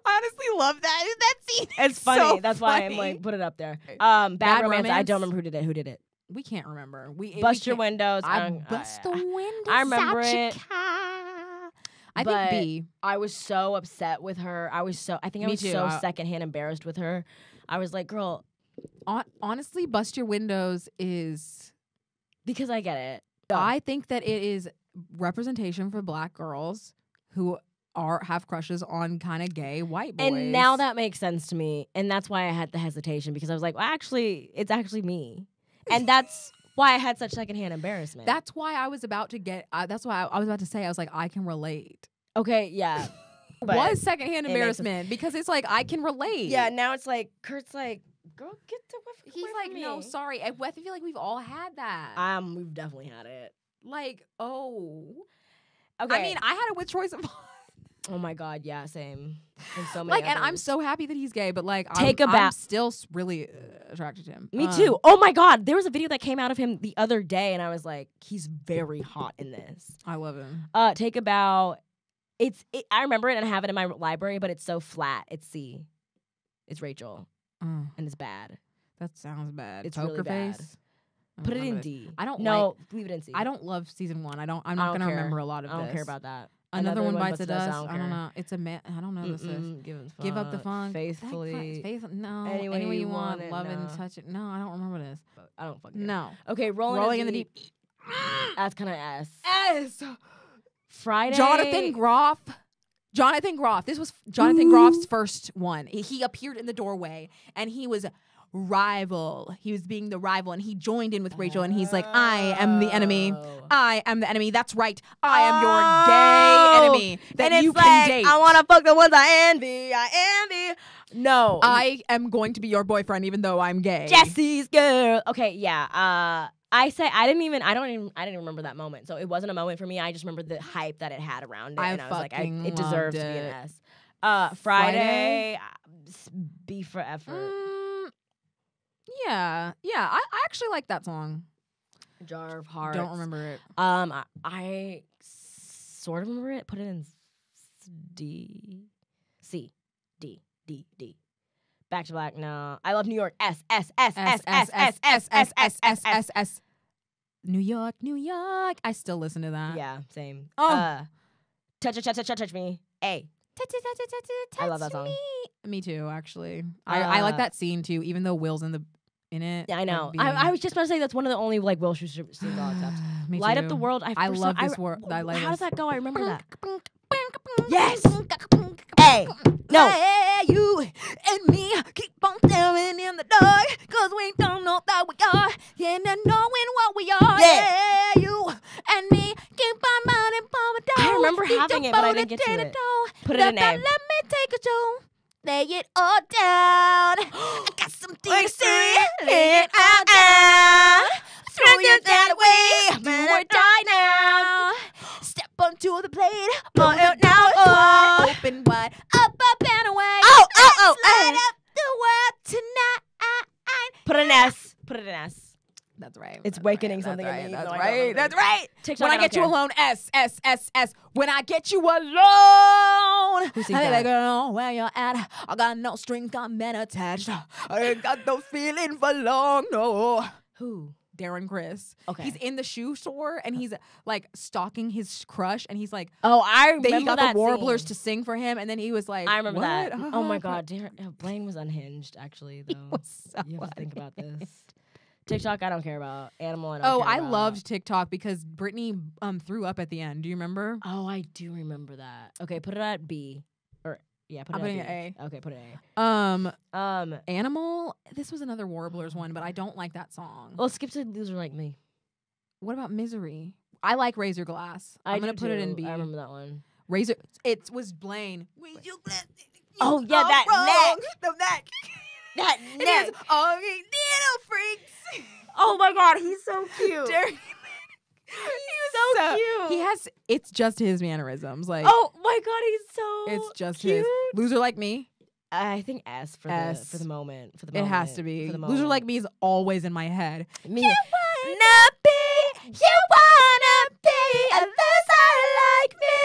I honestly love that scene. It's funny. So That's why I'm funny. like put it up there. Bad Romance. I don't Romance? remember who did it. We can't remember. Bust Your can't- Windows. I bust the windows. I remember out your it. car. I But think B. I was so upset with her. I think I Me was too. so secondhand embarrassed with her. I was like, girl, Honestly, Bust Your Windows is. because I get it. I think that it is representation for Black girls who have crushes on kind of gay white boys. And now that makes sense to me. And that's why I had the hesitation, because I was like, well, actually, it's actually me. And that's why I had such secondhand embarrassment. That's why I was about to get. That's why I was about to say. I was like, I can relate. okay, yeah. But Was secondhand it makes embarrassment because it's like I can relate. yeah, now it's like Kurt's like, girl, get the He's like, no, sorry. I feel like we've all had that. We've definitely had it. Like, oh. Okay. I mean, I had it with Troye Sivan. oh my God, yeah, same. In so many Like, and I'm others. so happy that he's gay, but like, Take a I'm bow. still really attracted to him. Me too. Oh my God, there was a video that came out of him the other day, and I was like, he's very hot in this. I love him. Take a bow. I remember it and I have it in my library, but it's so flat. It's C. It's Rachel, and it's bad. That sounds bad. It's Poker really bad. Face. Put it in D. I don't leave it in C. I don't love season 1. I'm not don't gonna care. remember a lot of I don't this. care about that. Another one bites the the dust. dust. I don't know. It's a man. I don't know this is. Give up the funk. Faithfully. No. Any Any way way you you want. want it, Love no. and touch it. No, I don't remember this. I don't fucking care. No. Okay, Rolling in the deep. That's kind of S. S. Friday. Jonathan Groff. This was Jonathan Groff's first one. He appeared in the doorway and he was rival. He was being the rival and he joined in with Rachel and he's like, I am the enemy. I am the enemy. That's right. I am your gay enemy that and you it's can like, date. I want to fuck the ones I envy. No. I am going to be your boyfriend even though I'm gay. Jesse's girl. Okay, yeah. I don't even remember that moment. So it wasn't a moment for me. I just remember the hype that it had around it. And I was like, it deserves to be an S. Friday, B for effort. Yeah. I actually like that song. Jar of Hearts. Don't remember it. I sort of remember it. Put it in D. C. D. Back to Black. No. I Love New York. S. New York. I still listen to that. Yeah, same. Oh. Touch me. A. I love that song. Me too, actually. I like that scene too, even though Will's in it. Yeah, I know. Like, I was just about to say that's one of the only like Will scenes I'll accept. Me Light too. Up the World. I love this word. How does that go? I remember that. Yes. Hey. No. Hey, you and me keep on staring in the dark, 'cause we don't know that we are. Yeah, not knowing what we are. Yeah. You and me keep on running for the door. I remember having it, but I didn't get to it. Put it in A. Let me take a show. Lay it all down. I got something to say. Lay it all down. Throw you that way. You or die now. Step onto the plate. Pull it now. Open wide. Up and away. Light up the world tonight. Put it in S. Put it in S. That's right. It's That's awakening right, something that's in right, me, That's though I don't right. remember That's it. right. TikTok, When I don't get you care. alone, S. When I get you alone. Who sings I that? don't know where you're at. I got no strings, got men attached. I ain't got no feeling for long, no. Who? Darren Criss. Okay. He's in the shoe store and he's like stalking his crush and he's like, Oh, I remember they got that the Warblers scene. to sing for him and then he was like, I remember what? that. Oh my God, Blaine was unhinged. Actually, though. was so you have to think about this. TikTok, I don't care about. Animal, I don't Oh, care I about. loved TikTok because Brittany threw up at the end. Do you remember? Oh, I do remember that. Okay, put it at B. Or yeah, put I'm it putting at it B. Okay, put it at A. Animal. This was another Warblers one, but I don't like that song. Well, skip to Loser Like Me. What about Misery? I like Razor Glass. I'm do gonna put it in too. B. I remember that one. Razor. It was Blaine. Razor Glass. Oh, yeah, are that wrong. neck. The neck. That And neck. he has, oh, little freaks. Oh my god, he's so cute. Derek. He's so cute. He has. It's just his mannerisms. Like. Oh my god, he's so. It's just cute. his. Loser Like Me. I think S for S. the moment. It has to be. For the Loser moment. Like Me is always in my head. Me. You wanna be a loser like me.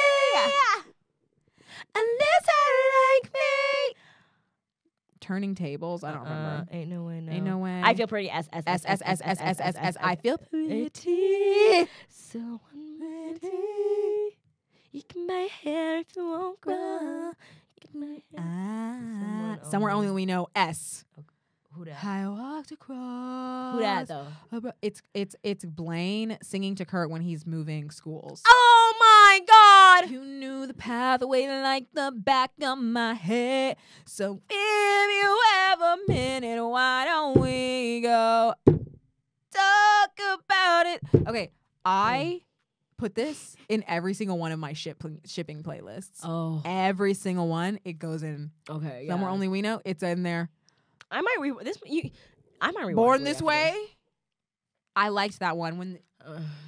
A loser like me. Turning Tables. I don't remember. Ain't no way. Ain't no way. I feel pretty. S. I feel pretty. So unready. You can my hair if you won't grow. You can my hair. Somewhere Only We Know. S. Who that? I walked across. Who that though? It's Blaine singing to Kurt when he's moving schools. Oh my god! You knew the pathway like the back of my head. So if you have a minute, why don't we go talk about it? Okay, I put this in every single one of my shipping playlists. Oh, Every single one, it goes in. okay. Somewhere Only We Know, it's in there. I might I might rewatch Born Glee This after Way. I liked that one when this.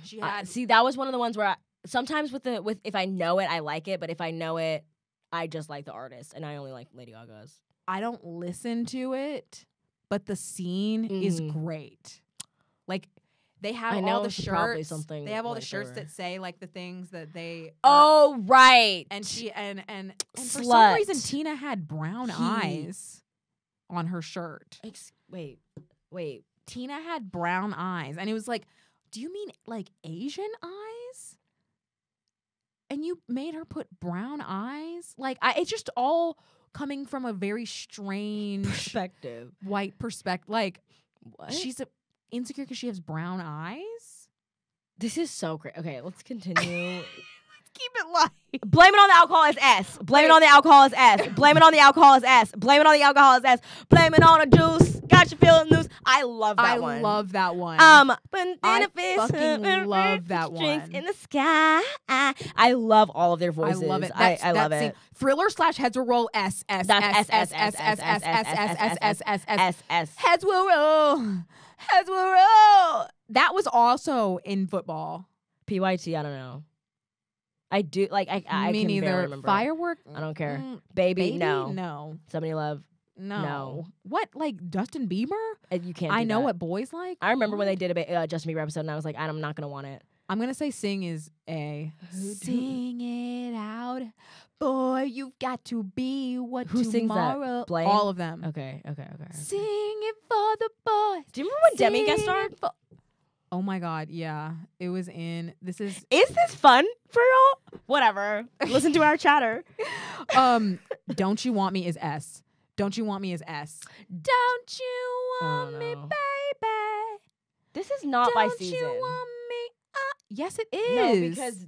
she had. See, that was one of the ones where sometimes with if I know it, I like it, but if I know it, I just like the artist, and I only like Lady Gaga's. I don't listen to it, but the scene is great. Like they have I know all the it's probably shirts. something They have all the like shirts her. that say like the things that they. Oh right. and she and for some Slut. reason Tina had brown eyes on her shirt. Wait. Tina had brown eyes, and it was like, do you mean like Asian eyes? And you made her put brown eyes? Like it's just all coming from a very strange Perspective. white perspective. Like What? she's insecure because she has brown eyes. This is so great. Okay, let's continue. Keep it light. Blame it on the alcohol is S. Blame it on the alcohol is S. Blame it on the alcohol is S. Blame it on the alcohol is S. Blame it on the juice. Got you feeling loose. I love that one. I love that one. I fucking love that Drinks one. in the sky. I love all of their voices. I love it. I love it. Thriller / heads will roll. S. That's S. Heads will roll. Heads will roll. That was also in football. PYT. I don't know. I do like. I Me can barely neither. remember. Firework. I don't care. Baby. No. No. Somebody love. No. No. What? Like Justin Bieber? You can't. I do know that. what boys like. I remember when they did a Justin Bieber episode, and I was like, I'm not gonna want it. I'm gonna say sing is A. Sing it out, boy. You've got to be what Who sings that? tomorrow. Blaine? All of them. Okay. Sing it for the boys. Do you remember when Demi guest Sing starred? it for- Oh my God, yeah. It was in. This is. Is this fun for y'all? Whatever. Listen to our chatter. Don't You Want Me is S. Don't You Want Me is S. Don't you want me, no. baby? This is not by Don't season. you want me? Yes, it is. No, because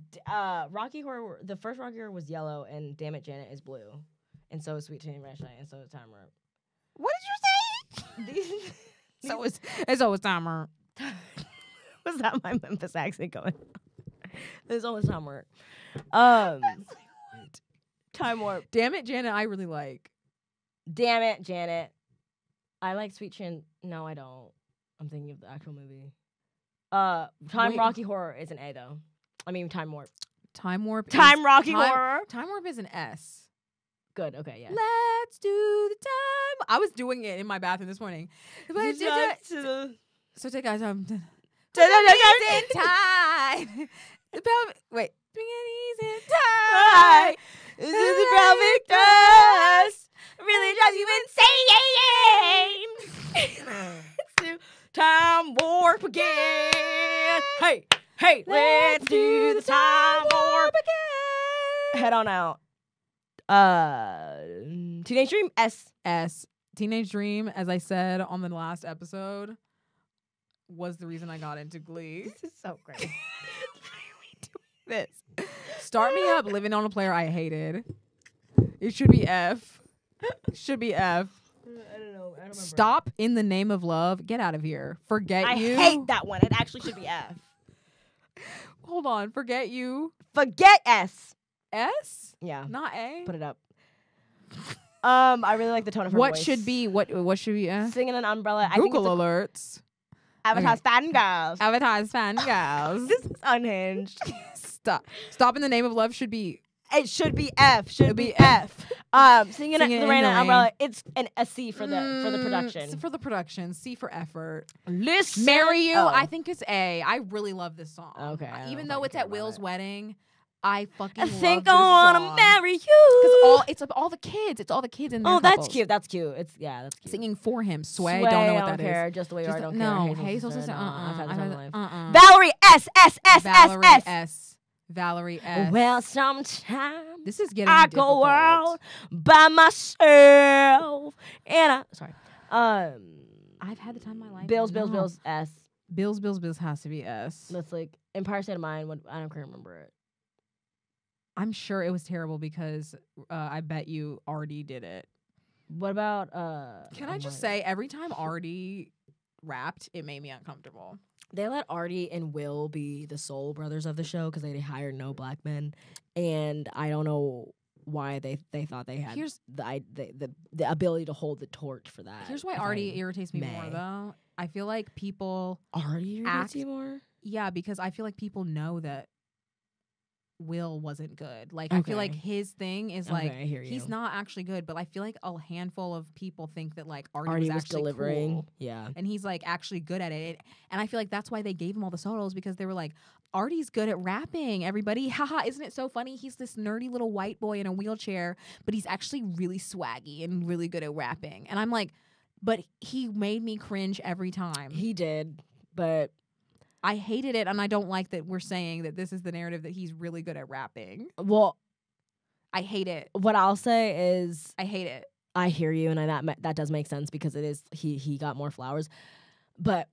Rocky Horror, the first Rocky Horror was yellow, and Damn It Janet is blue, and so is Sweet Teen Rationale, and so is Time Warp. What did you say? It's always Timer. Was that my Memphis accent going? There's always Time Warp. Time Warp. Damn It, Janet, I really like. Damn It Janet. I like Sweet Chin. No, I don't. I'm thinking of the actual movie. Wait. Rocky Horror is an A though. I mean Time Warp. Time Warp. Rocky Horror. Time Warp is an S. Good. Okay. Yeah. Let's do the time. I was doing it in my bathroom this morning. So take our time. In time. Wait. Bring it easy in time. This is the velvet dress. Really drives you insane. Let's do Time Warp again. Hey, let's do the Time Warp again. Head on out. Teenage Dream S. Teenage Dream, as I said on the last episode, was the reason I got into Glee. This is so great. This. Start Me Up, Living on a Player I hated. It should be F. Should be F. I don't know. I don't remember. Stop in the Name of Love. Get out of here. Forget I You. hate that one. It actually should be F. Hold on. Forget you. Forget S. S? Yeah. Not A. Put it up. I really like the tone of her What voice. should be what should be S? Singing an umbrella. Google I think alerts. Avatar's Fangirls. Avatar's Fangirls. This is unhinged. Stop in the name of love should be. It should be F. Should It'll be be F. Singing Singing the in rain the and rain. umbrella. It's a C for the production. For the production. C for effort. Listen. Marry You. Oh. I think it's A. I really love this song. Okay, I don't Even fucking though it's care at about Will's it. wedding, I fucking I love think this I wanna song. marry you. Because it's all the kids. It's all the kids in there. Oh, that's cute. That's cute. It's that's cute. Singing for him. Sway. Sway, Don't know what that is. care. Just the way you are. Don't no, care. Hazel sister. I've had this all my life. Valerie Valerie S S S S Valerie S. S. Valerie S. Well, sometimes This is getting I difficult. go out by myself, and sorry. I've had the time of my life. Bills No. S. Bills has to be S. That's like Empire State of Mind. What I don't care. Remember it. I'm sure it was terrible because I bet you Artie did it. What about Can I just say, every time Artie rapped, it made me uncomfortable. they let Artie and Will be the sole brothers of the show because they hired no black men, and I don't know why they thought they had Here's- the ability to hold the torch for that. Here's why if Artie I irritates me more, may. though. I feel like people, Artie irritates you more. yeah, because I feel like people know that Will wasn't good. Like, I feel like Okay. his thing is Okay, like, I hear he's you. not actually good, but I feel like a handful of people think that like Artie, Artie was was actually delivering. cool. Yeah. And he's like actually good at it. And I feel like that's why they gave him all the solos, because they were like, Artie's good at rapping, everybody. Haha, isn't it so funny? He's this nerdy little white boy in a wheelchair, but he's actually really swaggy and really good at rapping. And I'm like, but he made me cringe every time. He did, but I hated it, and I don't like that we're saying that this is the narrative that he's really good at rapping. well, I hate it. what I'll say is I hate it. I hear you, and that does make sense because it is he got more flowers, but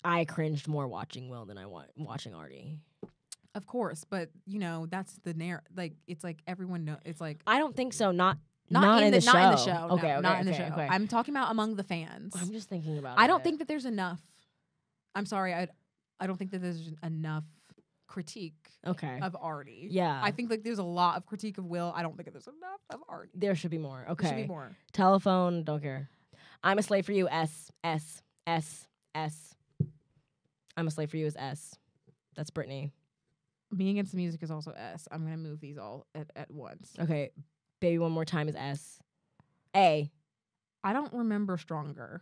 I cringed more watching Will than I watching Artie. Of course, but you know, that's the like it's like everyone know it's like I don't think so. Not in the show. Not in the show. Okay, no, okay, not in the okay, show. okay. I'm talking about among the fans. I'm just thinking about. I don't it. think that there's enough. I'm sorry. I don't think that there's enough critique Okay. of Artie. Yeah. I think like there's a lot of critique of Will. I don't think that there's enough of Artie. There should be more. Okay. There should be more. Telephone. Don't care. I'm a slave for you. S. I'm a slave for you is S. That's Brittany. Me Against the Music is also S. I'm gonna move these all at once. Okay. Baby One More Time is S. A. I don't remember Stronger,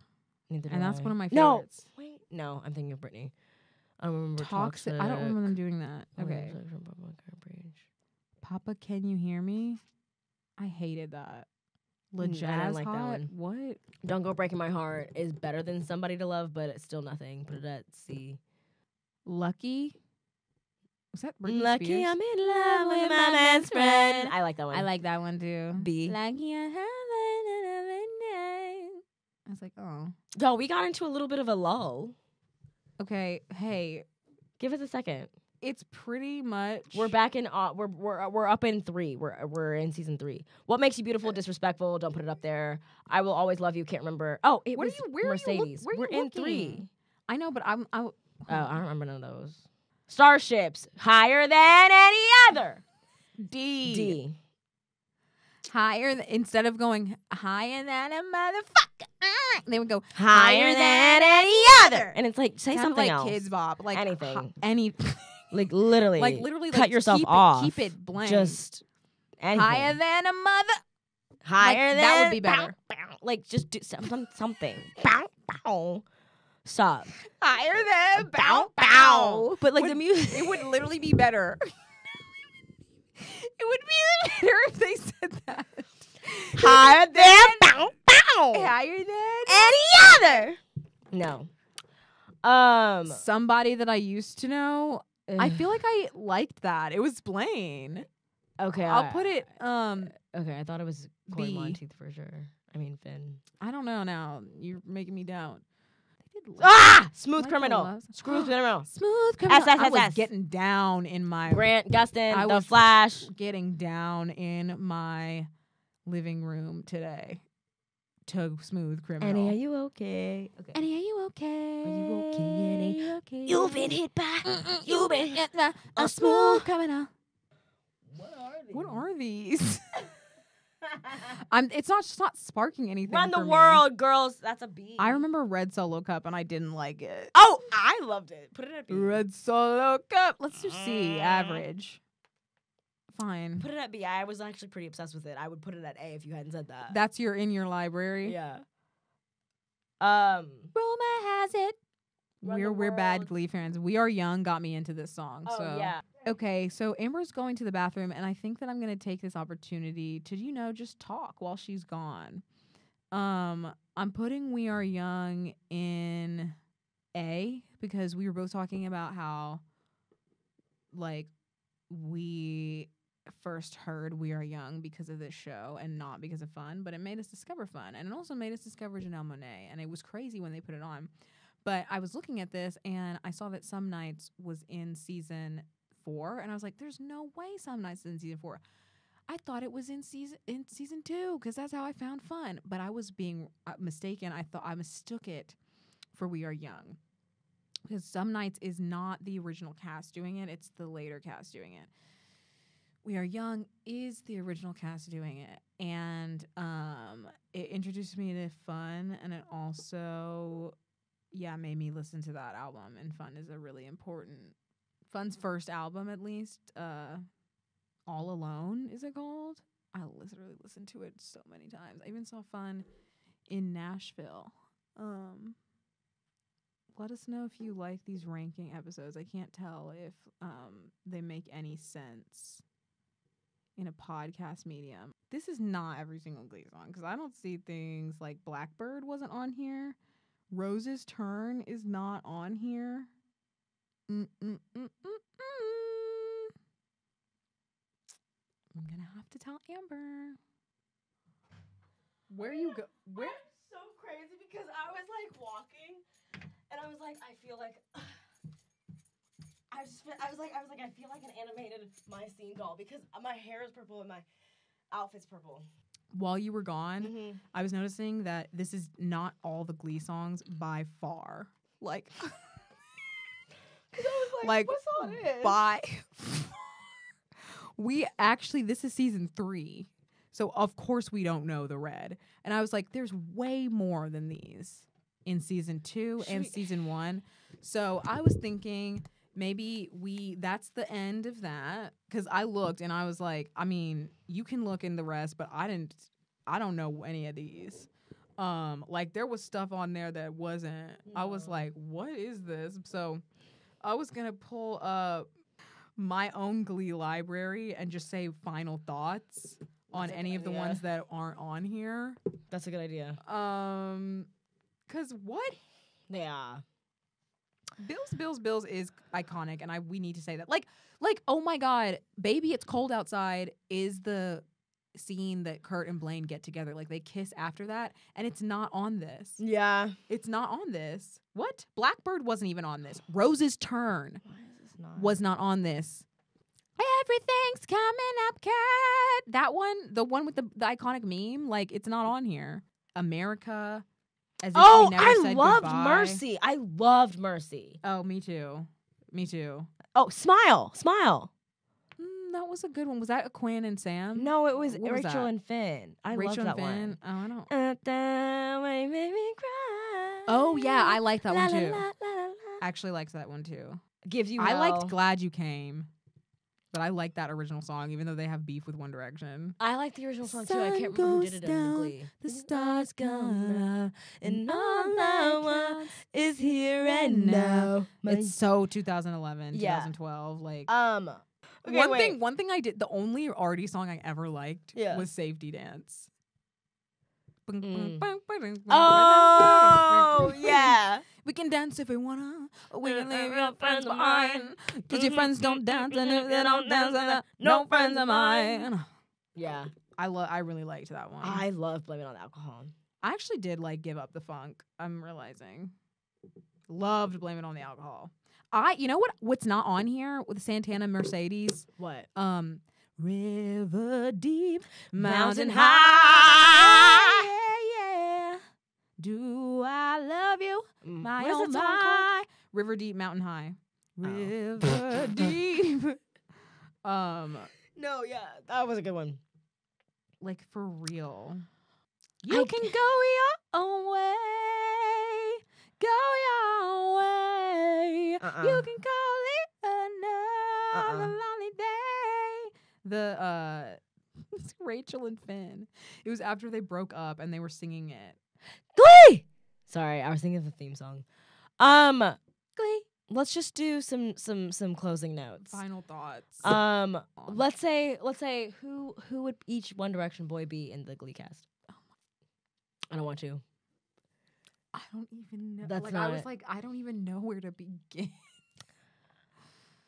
Neither do and that's I. one of my No. favorites. Wait. No, I'm thinking of Brittany. I don't remember Toxic. I don't remember them doing that. Okay. Papa, Can You Hear Me? I hated that. I didn't Jazz like that Hot? one. What? Don't Go Breaking My Heart is better than Somebody to Love, but it's still nothing. Put it at C. Lucky? Was that Britney Lucky Spears? I'm in love with my best friend. I like that one. I like that one too. B. Lucky I have another night. I was like, oh. Yo, we got into a little bit of a lull. Okay, hey, Give us a second. it's pretty much. We're back in. We're up in 3. We're in season 3. What makes you beautiful? Disrespectful. Don't put it up there. I will always love you. Can't remember. Oh, it Where was are you? Where Mercedes. Are you, We're in looking? 3. I know, but I. Oh, I don't remember none of those. Starships higher than any other. D. Higher instead of going higher than a motherfucker, they would go Higher than any other. And it's like say Sounded something like else. Kids Bop, like Anything. any, Like literally. like literally, cut like, yourself keep off. Keep it blank. Just anything. higher than a mother. Higher like, than that would be better. Bow, bow. Like just do something. Bow, bow. Stop. Higher than Bow, bow. But like the music. It would literally be better. It would be better if they said that. Higher than bow, bow. Higher than Any other. No. somebody that I used to know. I feel like I liked that. It was Blaine. Okay. I'll put it. Okay, I thought it was Corey B. Monteith for sure. I mean Finn. I don't know now. You're making me doubt. They did Smooth Like Criminal. the loves- Smooth Criminal. Smooth Criminal. I was SSSS. getting down in my Grant Gustin. I The was- Flash. getting down in my living room today to Smooth Criminal. Annie, are you okay? Okay. Annie, are you okay? Are you okay, Annie? Are you okay? You've been hit by. You've been hit by a Smooth Criminal. What are What are these? It's not sparking anything. Run the for me. world, girls. That's a B. I remember Red Solo Cup and I didn't like it. Oh, I loved it. Put it at B. Red Solo Cup. Let's just see. Average. Fine. Put it at B. I was actually pretty obsessed with it. I would put it at A if you hadn't said that. That's in your library. Yeah. Rumor has it. Run the We're bad world. Glee fans. We Are Young got me into this song. Oh, so yeah. Okay, so Amber's going to the bathroom, and I think that I'm going to take this opportunity to, just talk while she's gone. I'm putting We Are Young in A because we were both talking about how, like, we first heard We Are Young because of this show and not because of Fun, but it made us discover Fun, and it also made us discover Janelle Monáe, and it was crazy when they put it on. But I was looking at this, and I saw that Some Nights was in season 4, and I was like, there's no way Some Nights is in season 4. I thought it was in season 2 because that's how I found Fun, but I was being mistaken. I mistook it for We Are Young because Some Nights is not the original cast doing it, it's the later cast doing it. We Are Young is the original cast doing it, and it introduced me to Fun, and it also made me listen to that album, and Fun is a really important Fun's first album, at least. All Alone, is it called? I literally listened to it so many times. I even saw Fun in Nashville. Let us know if you like these ranking episodes. I can't tell if they make any sense in a podcast medium. This is not every single Glee song, because I don't see things like Blackbird wasn't on here. Rose's Turn is not on here. I'm gonna have to tell Amber. Where you go? Where? So crazy because I was like walking, and I was like, I feel like I feel like an animated My Scene doll because my hair is purple and my outfit's purple. While you were gone, I was noticing that this is not all the Glee songs by far. Like, Like what's all this? by we actually, this is season 3. So, of course, we don't know the red. And I was like, there's way more than these in season 2 and season 1. So I was thinking maybe that's the end of that. Because I looked and I was like, I mean, you can look in the rest, but I don't know any of these. Like there was stuff on there that wasn't. No. I was like, what is this? So I was going to pull up my own Glee library and just say final thoughts on any of the ones that aren't on here. That's a good idea. 'Cause what? Yeah. Bills is iconic, and we need to say that. Like, oh my God, Baby It's Cold Outside is the scene that Kurt and Blaine get together. Like they kiss after that, and it's not on this. Yeah. It's not on this. What? Blackbird wasn't even on this. Rose's Turn was not on this. Everything's coming up, Kurt. That one, the one with the iconic meme, like it's not on here. America. As if we never I said loved goodbye. Mercy. I loved Mercy. Oh, me too. Me too. Oh, Smile. That was a good one. Was that Quinn and Sam? No, it was What was Rachel that? and Finn. I Rachel loved that and Finn. one. Oh, I don't. When you make me cry. Oh yeah, I like that one too. La, la, la. Actually likes that one too. Gives you I hell. liked Glad You Came, but I like that original song, even though they have beef with One Direction. I like the original song too. I can't remember who did it in the Glee. The stars gone out, and all I want is here and now. It's so 2011, Yeah. 2012. Like Okay, one thing I did. The only arty song I ever liked Yeah. was Safety Dance. Oh yeah. We can dance if we wanna. We can leave your friends behind. 'Cause your friends don't dance, and if they don't dance, no friends of mine. Yeah. I really liked that one. I love Blame It on Alcohol. I actually did like Give Up the Funk. I'm realizing. Loved Blame It on the Alcohol. You know what's not on here with Santana Mercedes? What? River deep, Mountain high. Do I love you? My What is oh that song called? my. River Deep, Mountain High. River Deep. No, yeah, that was a good one. Like for real. I You g- can go your own way. Go your way. You can call it another lonely day. The it's Rachel and Finn. It was after they broke up and they were singing it. Glee. Sorry, I was thinking of the theme song. Glee. Let's just do some closing notes. Final thoughts. Let's say who would each One Direction boy be in the Glee cast? I don't want to. I don't even know. That's like not I was it. like, I don't even know where to begin.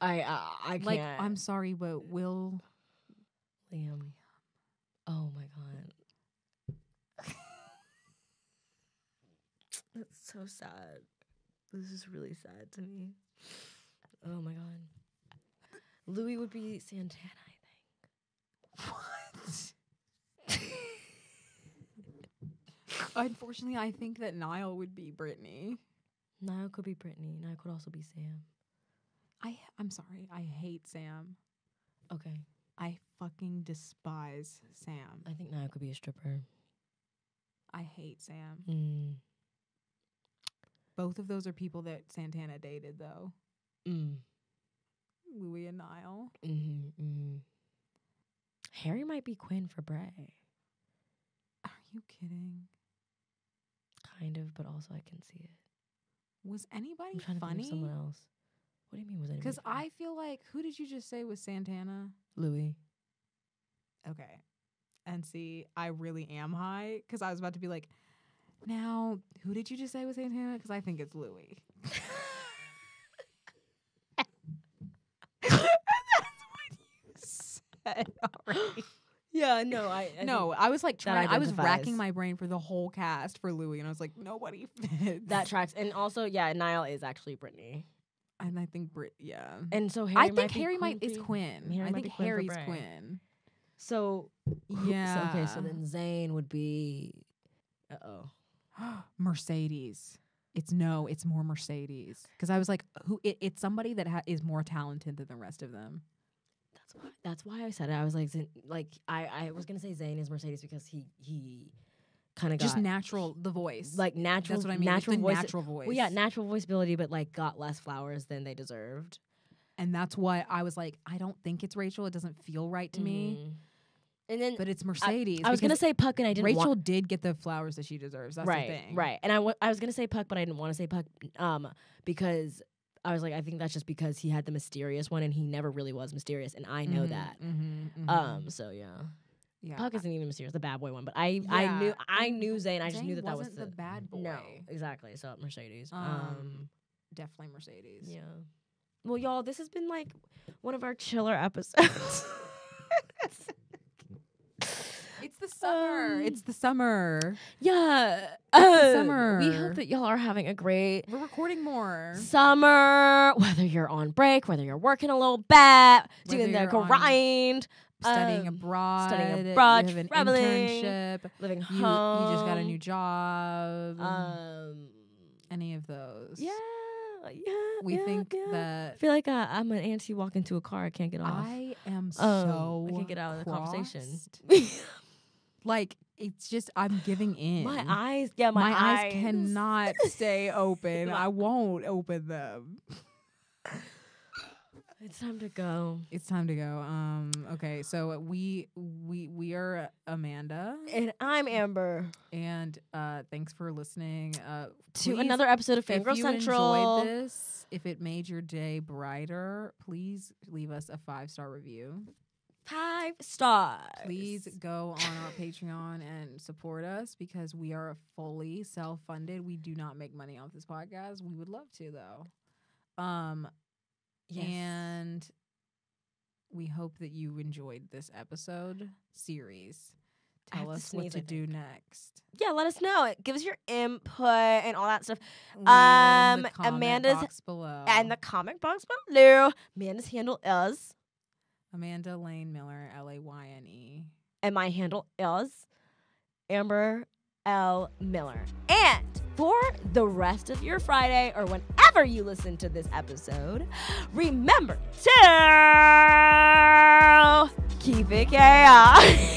I can't. Like, I'm sorry, but Will Liam. Oh my god. That's so sad. This is really sad to me. Oh my god. Louis would be Santana, I think. What? Unfortunately, I think that Niall would be Brittany. Niall could be Brittany. Niall could also be Sam. I'm sorry. I hate Sam. Okay. I fucking despise Sam. I think Niall could be a stripper. I hate Sam. Mm. Both of those are people that Santana dated, though. Louis and Niall. Harry might be Quinn for Bray. Are you kidding? Kind of, but also I can see it. Was anybody I'm trying to think funny? of someone else. What do you mean was anybody Because funny? I feel like, who did you just say was Santana? Louis. Okay. And see, I really am high because I was about to be like, now, who did you just say was Santana? Because I think it's Louis. That's what you said already. Yeah, no, I No, I was like that I was identifies. racking my brain for the whole cast for Louis, and I was like, nobody fits. that tracks. And also, yeah, Niall is actually Brittany. And I think yeah. And so I Harry think might be Harry Quinn is for you. Quinn. Harry I might think be Quinn for Harry's Bray. Quinn. So Yeah. okay, so then Zayn would be Mercedes. It's more Mercedes. Because I was like, it's somebody that is more talented than the rest of them. That's why I said it. I was like, I was gonna say Zayn is Mercedes because he kind of Just got natural, the voice. like natural. That's what I mean. Natural the voice. natural voice. Well, yeah, natural voice ability, but like got less flowers than they deserved. And that's why I was like, I don't think it's Rachel. It doesn't feel right to me. And then But it's Mercedes. I was gonna because say Puck, and I didn't. Rachel did get the flowers that she deserves. That's the thing. Right. And I was gonna say Puck, but I didn't want to say Puck because I was like, I think that's just because he had the mysterious one, and he never really was mysterious, and I know that. So Yeah. Puck isn't even mysterious, the bad boy one. But I knew Zayn. I just knew that was wasn't the bad boy. No, exactly. So Mercedes. Definitely Mercedes. Yeah. Well, y'all, this has been like one of our chiller episodes. It's the summer. It's the summer. Yeah. summer. We hope that y'all are having a great We're recording more. summer, whether you're on break, whether you're working a little bit, doing the you're on grind, Studying abroad. you have an traveling. Internship. living You home. just got a new job. Um, Any of those. yeah. We think I that feel like I'm an ant who walk into a car. I can't get off. I am so I can't get out of the conversation. crossed. Like, it's just, I'm giving in. My eyes, yeah, My eyes cannot stay open. I won't open them. It's time to go. It's time to go. Okay, so we are Amanda, And I'm Amber. and thanks for listening To please, another episode of if Fangirl you Central. enjoyed this, if it made your day brighter, please leave us a 5-star review. 5 stars. Please go on our Patreon and support us because we are fully self-funded. We do not make money off this podcast. We would love to, though. Yes. And we hope that you enjoyed this episode series. I Tell have to us what sneeze, to I do think. next. Yeah, let us know. Give us your input and all that stuff. Leave it in the comment Amanda's box below. and the comic box below. Amanda's handle is, Amanda Lane Miller, LAYNE. and my handle is Amber L. Miller. And for the rest of your Friday or whenever you listen to this episode, remember to keep it chaos.